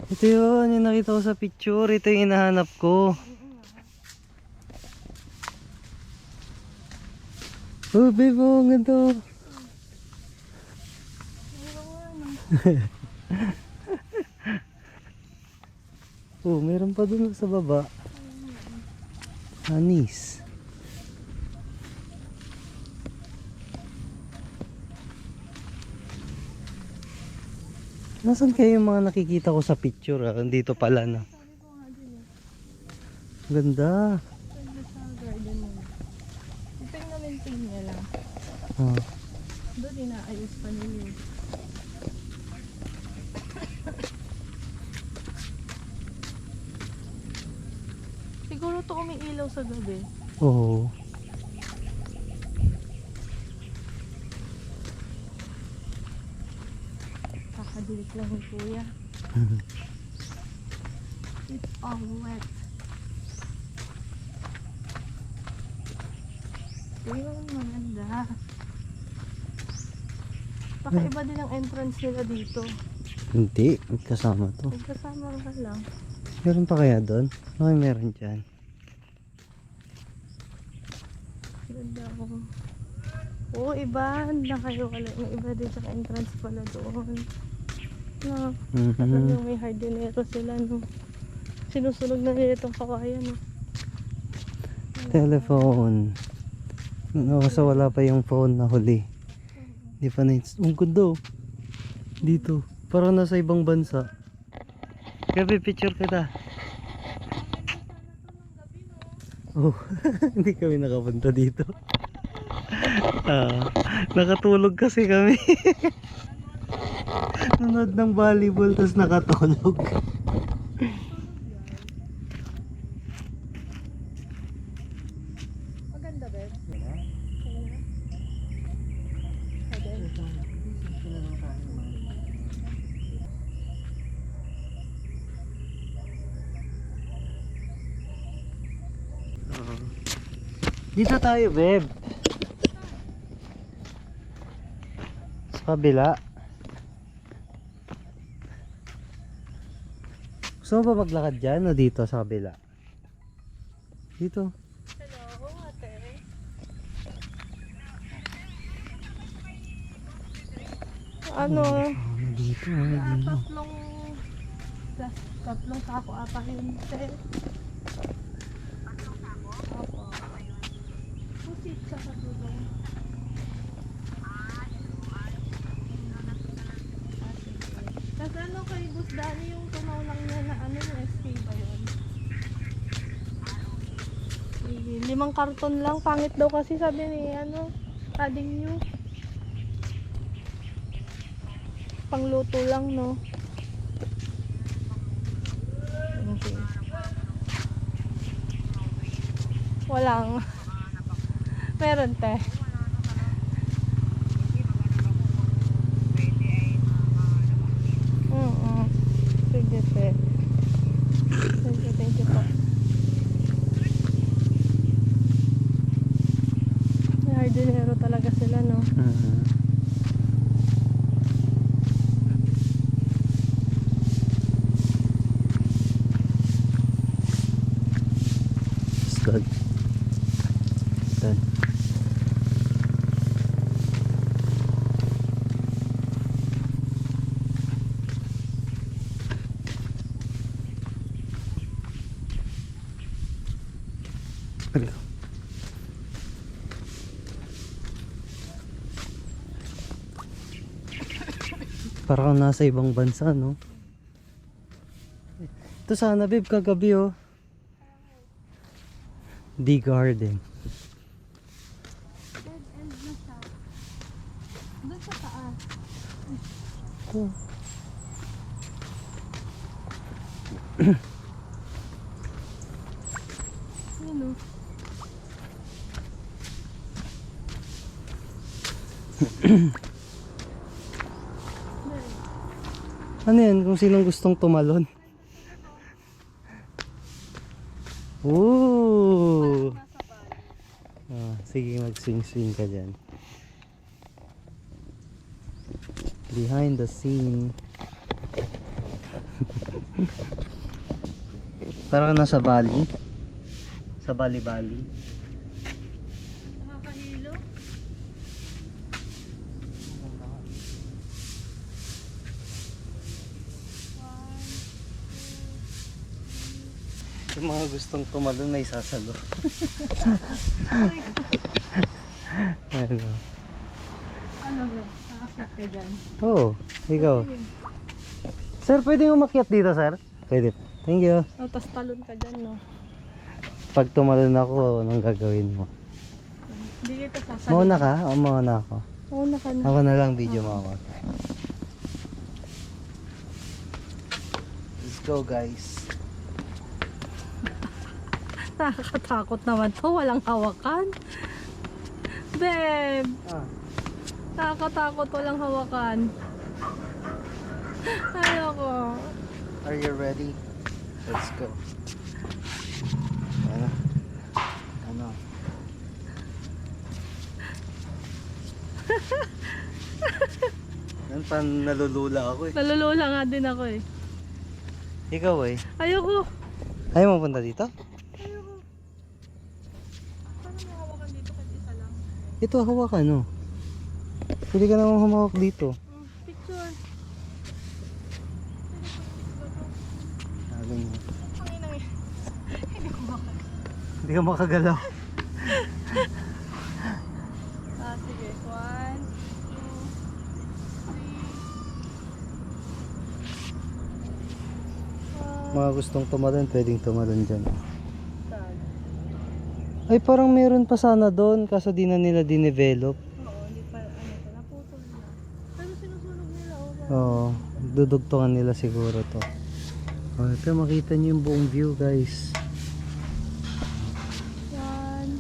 Ito yun, yung nakita ko sa picture. Ito yung hinahanap ko. Oh, babe, oh, ang ganda oh. Oh, meron pa dun sa baba. Anis. Nasaan kayo yung mga nakikita ko sa picture? Ah? Dito pala na. Sabi ko nga din eh. Ganda. Ganda sa garden mo. Ito yung na-maintain niya lang. Ah. Doon inaayos pa nila eh. Siguro to umiilaw sa gabi. Oo. Kakadilit lang ni kuya. It's all wet. Ayun, maganda. Pakaiba din ang entrance nila dito. Hindi, kasama to. Magkasama ka lang. Meron pa kaya doon? Okay, meron dyan. Ganda ako. Oo, iba. Na kayo wala. May iba din sa entrance pala doon. No. Talagang may hardinero sila, no. Sinusunog na nila itong kawayan, no. Telephone. No, kasi wala pa yung phone na huli. Di pa na ang ganda oh. Dito. Parang nasa ibang bansa. Gabi, picture kita. Oh, hindi kami nakapunta dito. Nakatulog kasi kami. Nanood ng volleyball tapos nakatulog. Maganda, babe. Dito tayo, babe. Sa kabila. Gusto mo ba maglakad dyan o dito sa kabila? Dito. Hello, ate. ano, Dito. tatlong sako ata yun. Opo. Pusit sa katulong. Kasi ano kay Boss Danny yung tumaw lang niya na ano yung SP ba yun? Sige, 5 karton lang. Pangit daw kasi sabi ni ano, adding nyo. Pangluto lang no. Okay. Walang. Meron te. Sige te. Thank you po. May hardinero talaga sila no. Good. Good. Hello. Parang nasa ibang bansa, no? Ito sana, babe, kagabi, oh. The Garden. Dead end na siya. Doon sa taas. Oh. Yun o. Ano yan? Kung sinong gustong tumalon. Ooh. Sige, mag-swing-swing ka dyan. Behind the scene. Parang nasa Bali. Sa Bali-Bali. Nakakahilo. Yung mga gustong tumalon may sasalo. Ano? Ano ba? Nakakit ka dyan. Oo, ikaw. Sir, pwede umakyat dito, sir? Pwede. Thank you. Oh, tas talon ka dyan, no? Pag tumalon ako, anong gagawin mo? Hindi kita sasalin. Mauna ka? O mauna ako? Mauna ka na. Ako na lang video mo ako. Let's go, guys. Nakakatakot naman to. Walang hawakan. Babe! Nakakatakot. Walang hawakan. Ayoko. Are you ready? Let's go. Ano? Ano? Yan pa nalulula ako eh. Nalulula nga din ako eh. Ikaw eh. Ayoko. Ayaw mo punta dito? Ayoko. Paano may hawakan dito kahit isa lang? Ito, hawakan no. Pwede ka naman humawak dito. Picture. Sabi mo. Panginang eh. Hindi ko makakita. Hindi ka makagalaw. Sige. 1, 2, 3. Mga gustong tumalon, pwedeng tumalon dyan. Saan? Ay, parang meron pa sana doon, kaso di na nila dinevelop. Oo, hindi pa, naputol na. Pero sinusunog nila, Oo, dudugtungan nila siguro to. Oh, ito, makita niyo yung buong view, guys. 1,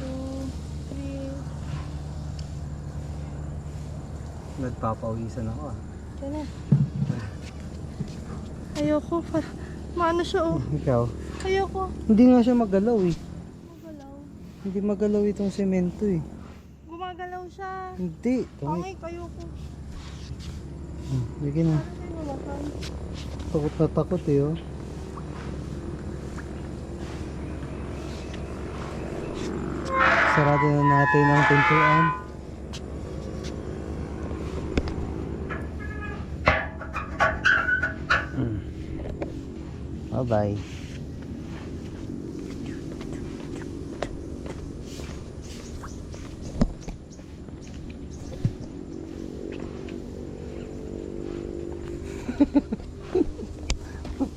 2, 3. Nagpapawisan ako ah. Yan na. Ayoko. Maano siya oh. Ikaw? Ayoko. Hindi nga siya magalaw eh. Gumagalaw. Hindi magalaw itong semento eh. Gumagalaw siya. Hindi. Pangay, ayoko. Sige na. Ano kayo mawakan? Takot na takot eh oh. Sarado na natin ang pintuan. Bye-bye.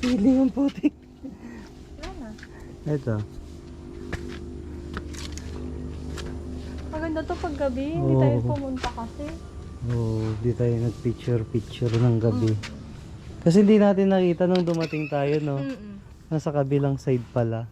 Pili ang putik. Wala na. Ito. Maganda to pag gabi. Hindi Oo. tayo pumunta kasi. Oh, di tayo nag-picture ng gabi. Kasi hindi natin nakita nung dumating tayo, no? Nasa kabilang side pala.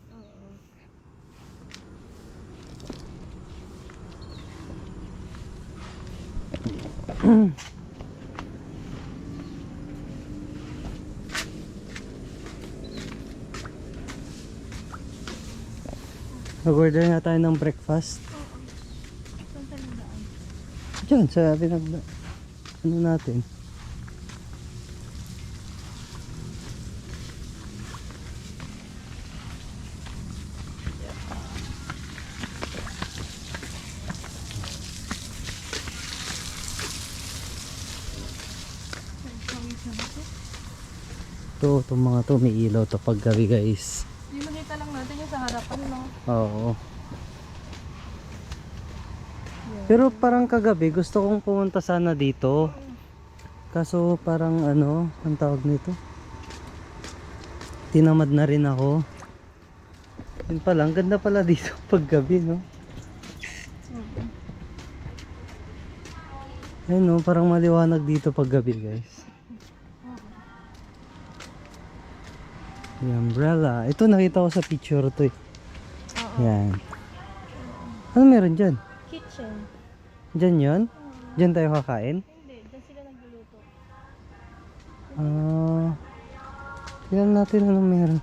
Nag-order na tayo ng breakfast. Saan tayo daan? Diyan, sa ano natin. Itong mga to, may ilaw to pag gabi, guys. Yung nakita lang natin yung sa harapan, no? Oo. Pero parang kagabi, gusto kong pumunta sana dito. Kaso parang ano, ang tawag nito? Tinamad na rin ako. Yun pala, ang ganda pala dito pag gabi, no? Ayun, no? Parang maliwanag dito pag gabi, guys. Yung umbrella. Ito nakita ko sa picture to eh. Yan. Ano meron dyan? Kitchen. Dyan yun? Dyan tayo kakain? Hindi, dyan sila nagluluto. Tignan natin anong meron.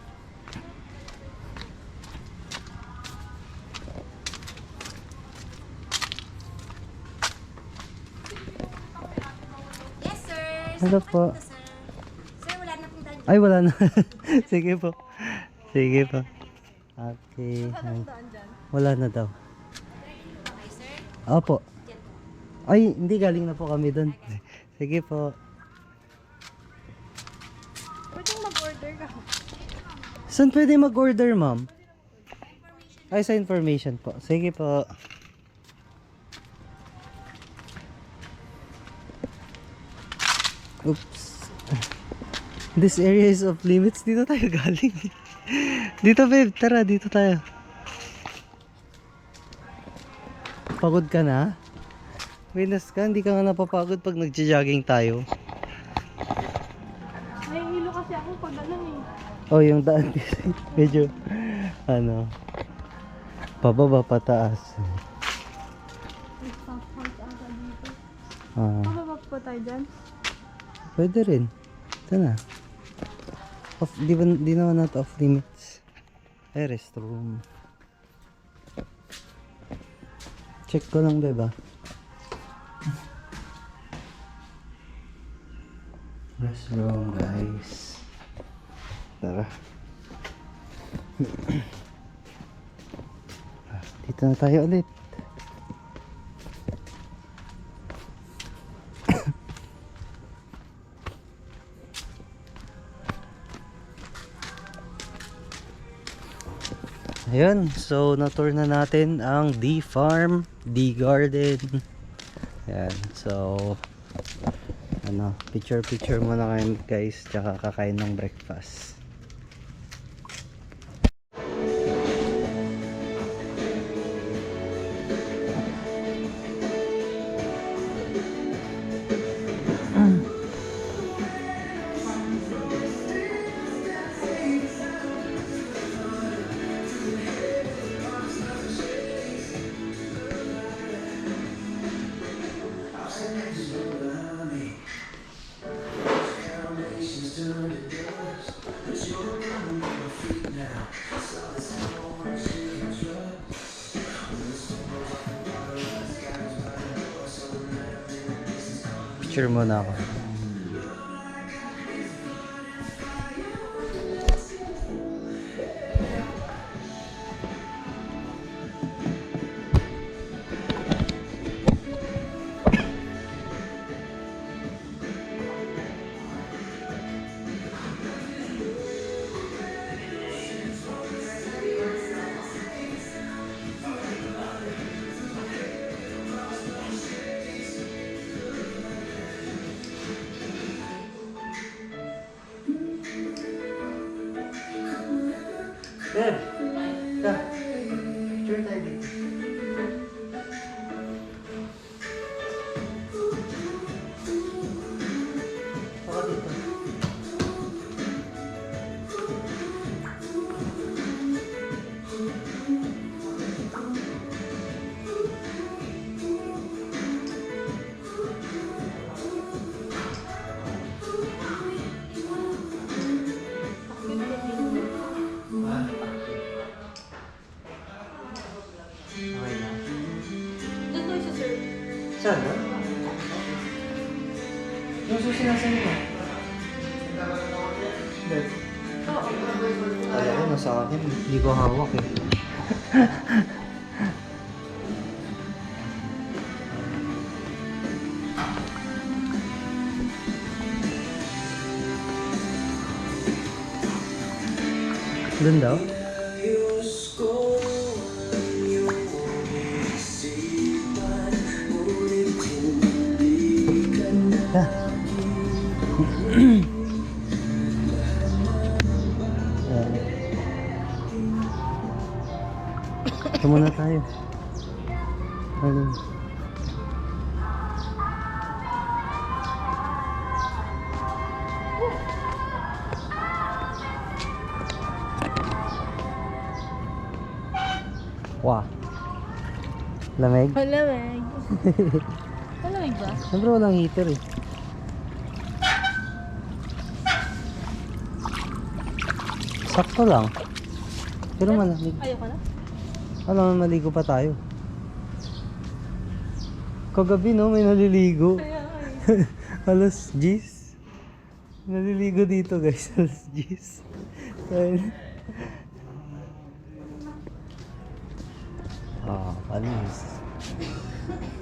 Yes, sir. Hello po. Sir, wala na pong daan. Ay, wala na. Sige po. Sige po. Okay. Ay. Wala na daw. Okay, sir. Opo. Ay, hindi, galing na po kami doon. Sige po. Pwedeng mag-order ka. Saan pwede mag-order, ma'am? Ay, sa information po. Sige po. Oops. This area is off limits. Dito tayo galing. Dito, babe. Tara, dito tayo. Pagod ka na? Witness ka, hindi ka nga napapagod pag nagja-jogging tayo. Nahihilo kasi ako pag ganun eh. Oh, yung daan kasi medyo ano, pababa pataas. May stop house ata dito. Ah, Pababa pa tayo dyan? pwede rin. Ito na. Off, di naman natin off limits. Ay, restroom. Check ko lang, diba? Restroom, guys. Tara. Dito na tayo ulit. Ayun, so na-tour na natin ang D Farm, D Garden. Ayan, so ano, picture muna kayo guys, tsaka kakain ng breakfast. Picture muna ako. Saan ba? Yung susi nasa mo? Kala ko nasa akin. Hindi ko hawak eh. Doon daw? Ah. Ito muna tayo. Ano? Wow. Lamig? Malamig. Malamig ba? Siyempre walang heater eh. Sakto lang. Pero malamig. Ayoko na. Alam, maligo pa tayo. Kagabi no, may naliligo. Kaya Alas 10. Naliligo dito guys, alas 10. Ayun. Panis.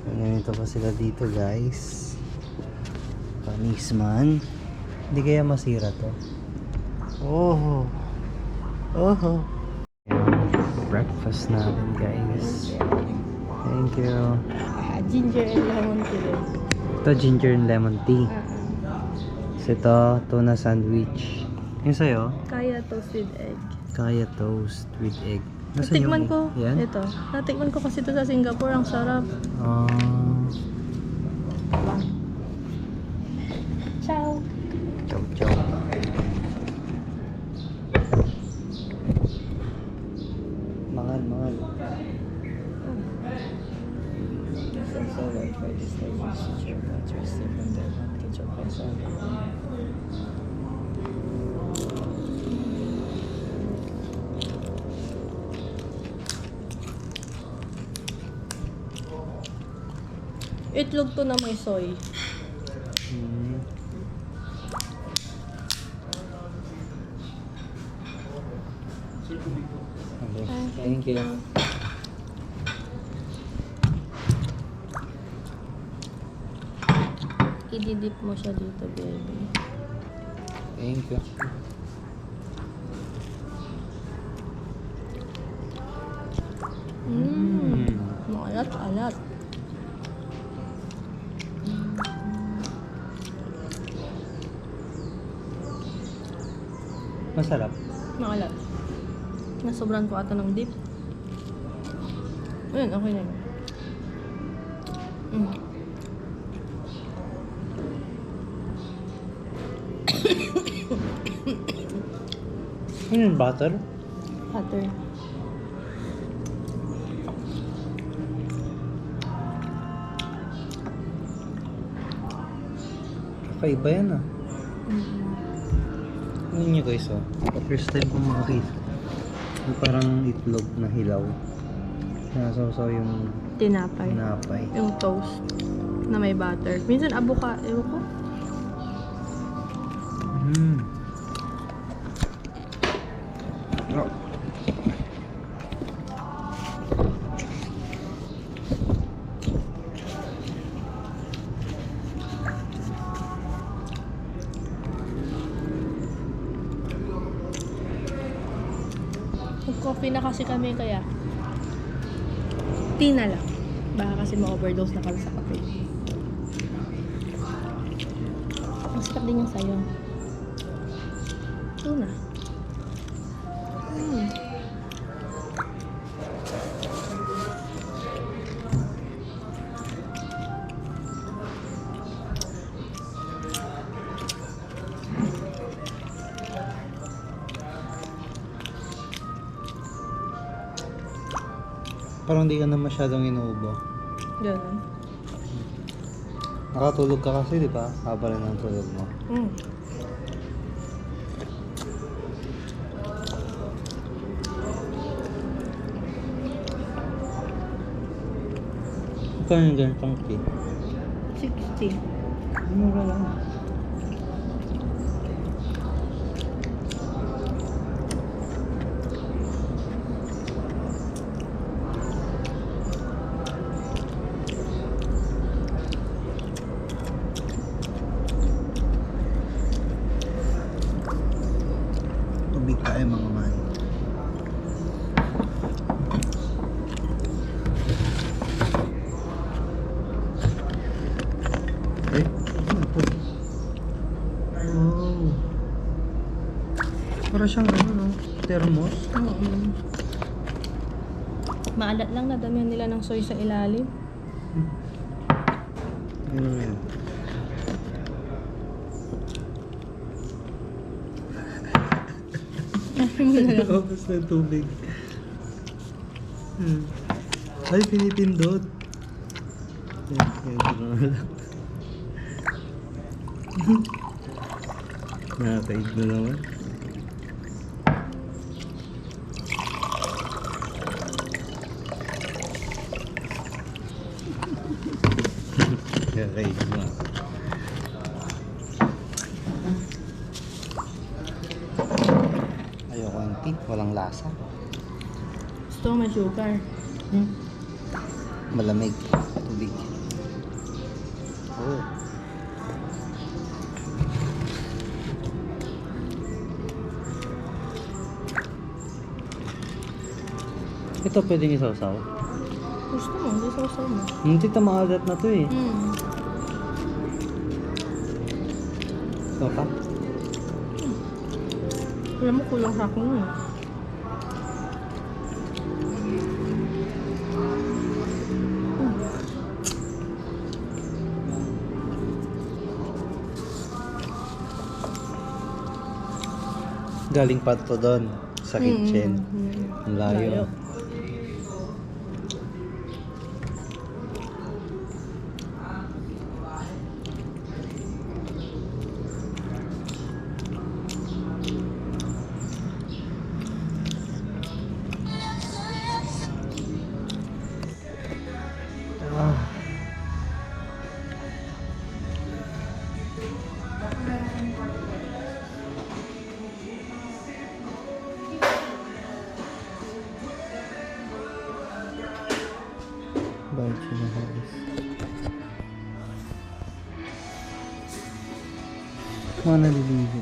Ganito pa sila dito guys. Panis man. Hindi kaya masira to. Oh. Oh. Breakfast natin guys. Thank you. ginger and lemon tea. Ito ginger and lemon tea. So ito, tuna sandwich. Yung sa'yo? Kaya toast with egg. Kaya toast with egg. Nasaan Natikman yung- ko. Yan? Ito. Natikman ko kasi ito sa Singapore. Ang sarap. Ah. Ciao. Chow chow. Mangal, mangal. Itlog to na may soy. Hmm. Okay. Thank you. Ididip mo siya dito, baby. Thank you. Maalat-alat. Masarap. Maalat. Nasobran ko ata ng dip. Ayun, okay na yun. Ano yung butter? Butter. Kakaiba yan ah. Ano nyo guys oh. First time kong makakita. Yung parang itlog na hilaw. Sinasawsaw yung Tinapay. napay. Yung toast na may butter. Minsan avocado. Ewan ko. Mm. Oh. Mag-coffee na kasi kami kaya tea na lang. Baka kasi ma-overdose na kami sa kape. Masarap din yung sayo. Tuna. Parang hindi ka na masyadong inuubo. Ganun. Nakatulog ka kasi, di ba? Haba rin ang tulog mo. Ikaw yung ganitong cake. 860. Mura lang. Tubig tayo mga man. Eh, ano to? Wow. Para siyang ano, no? Thermos. Maalat lang, nadamihan nila ng soy sa ilalim. Ano yan? Opas ng tubig. Ay, pinipindot. Yan, yan. Nakakaig na naman. Nakakaig na. Ayoko ng tea, walang lasa. Gusto ko may sugar. Malamig. Tubig. Oh. Ito pwedeng isaw-saw. Gusto mo, hindi sausaw mo. Hindi ito maalat na to eh. Ito pa? Alam mo, kulang sa akin yun. Galing pa to doon sa kitchen. Ang layo. Bakit siya nakalis? Mga naliligo.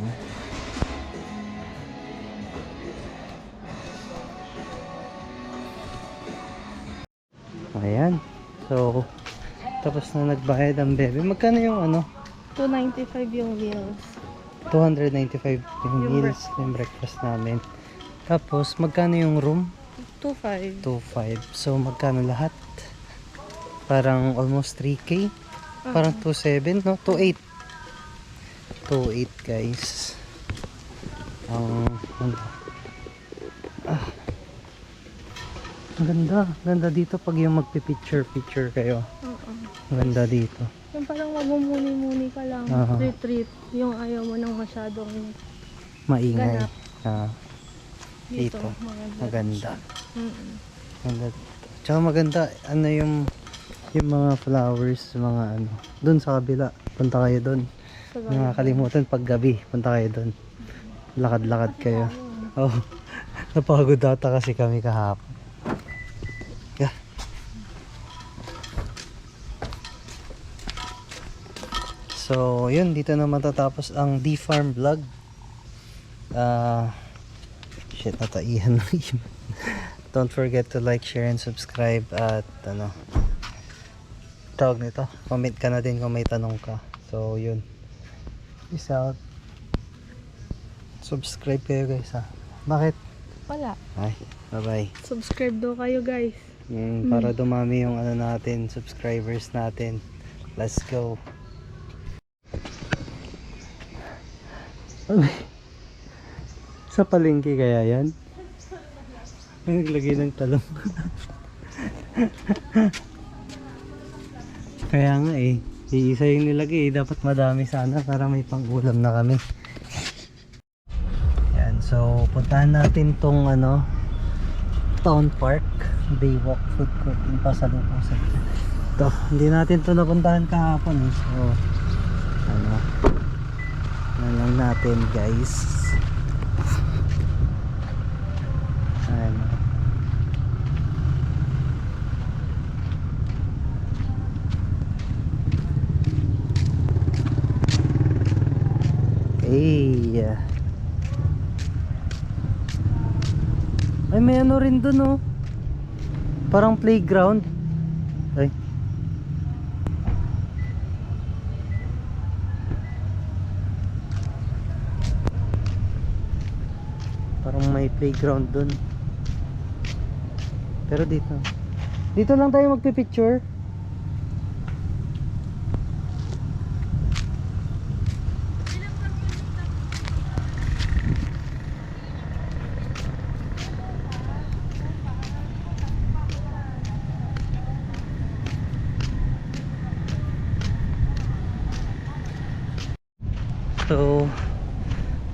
Ayan. So, tapos na nagbayad ang bebe. Magkano yung ano? 295 yung meals. 295 yung meals, yung breakfast namin. Tapos, magkano yung room? 2.5. 2.5. So, magkano lahat? Parang almost 3K. Parang 2.7, no? 2.8. 2.8, guys. Ang ganda. Ganda dito pag yung magpipicture-picture kayo. Ang ganda dito. Yung parang magmumuni-muni ka lang. Aha. Retreat. Yung ayaw mo nang masyadong Maingay. Ganap. Dito. Maganda. Maganda. Tsaka maganda, ano yung mga flowers, mga ano. Doon sa kabila, punta kayo doon. Nakakalimutan pag gabi, punta kayo doon. Lakad-lakad kayo. Oh, napagod data kasi kami kahapon. Yeah. So, yun, dito na matatapos ang D-Farm vlog. Shit, nataihan ng email. Don't forget to like, share, and subscribe at ano, tawag nito, comment ka na din kung may tanong ka. So yun, peace out. Subscribe kayo guys ha. Bakit? Wala. Ay, bye bye. Subscribe daw kayo guys. Para dumami yung ano natin, subscribers natin. Let's go. Sa palengke kaya yan? Naglagay ng talong. Kaya nga eh, iisa yung nilagay eh. Dapat madami sana para may pang-ulam na kami. Yan, so puntahan natin tong ano, Town Park Baywalk Food Court yung pasalubong sa Ito, hindi natin to napuntahan kahapon eh. So, ano, yan lang natin guys. Ano. Ay, ay may ano rin dun oh. Parang playground. Ay. Parang may playground dun. Pero dito. Dito lang tayo magpipicture. So,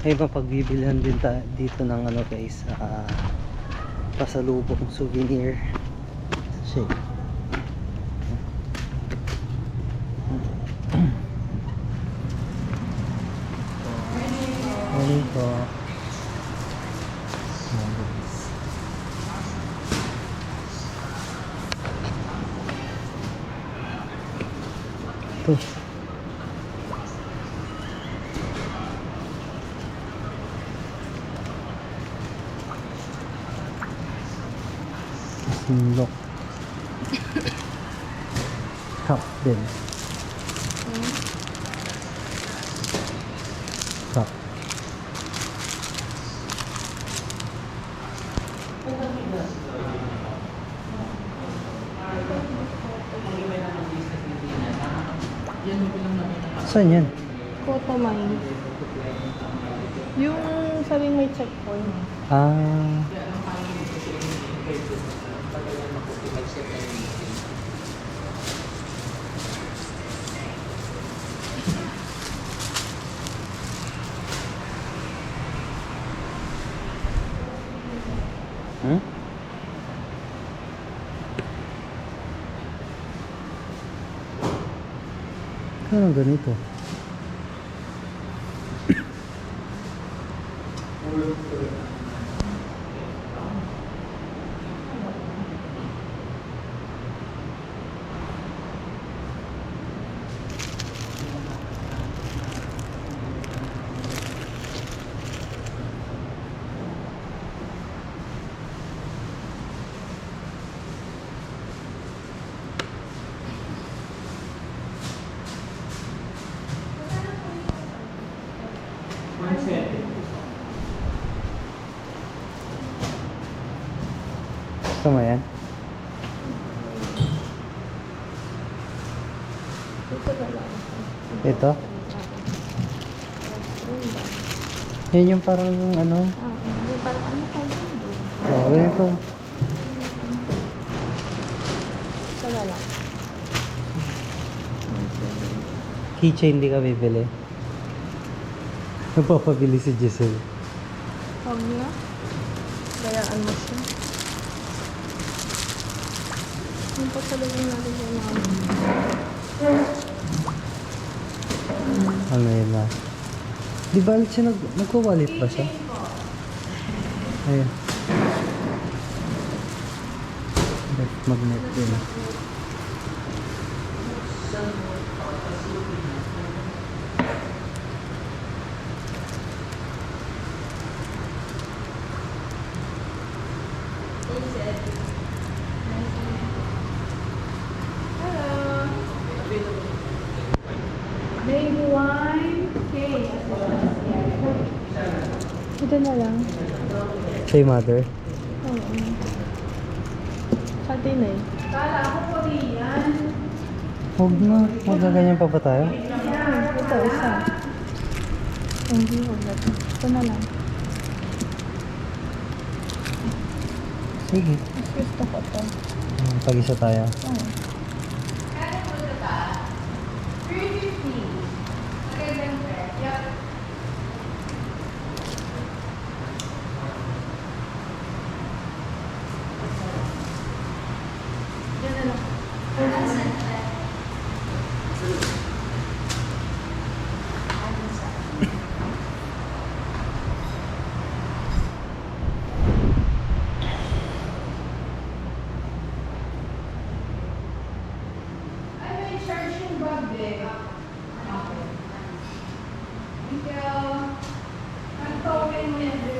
may mapagbibilihan din dito ng ano guys, pasalubong souvenir. Shit. Morning po. Ito. Sinlok. Cup din. Cup. Saan yan? Photo mine. Yung sabing may checkpoint. Ah. Hmm? Ano ganito? Gusto mo yan? Ito? Yan yung parang ano? Yung parang ano pa yun? Oo, yun ito. Sala lang. Keychain hindi ka bibili. Napapabili si Giselle. Huwag na. Bayaan mo siya. Yung pasalubong natin yung mga Ano yun na? Di ba siya nagwawalit ba siya? Ayun. Left magnet din. baby wine. Okay. Ito na lang. Say mother. Oo. Pati na eh. Huwag na. Magaganyan pa ba tayo? Ito, isa. Hindi, huwag na. Ito na lang. Sige. Mas gusto ko ito. Pag-isa tayo. Oo. Yan na lang. Thank you. Ang token mo yan.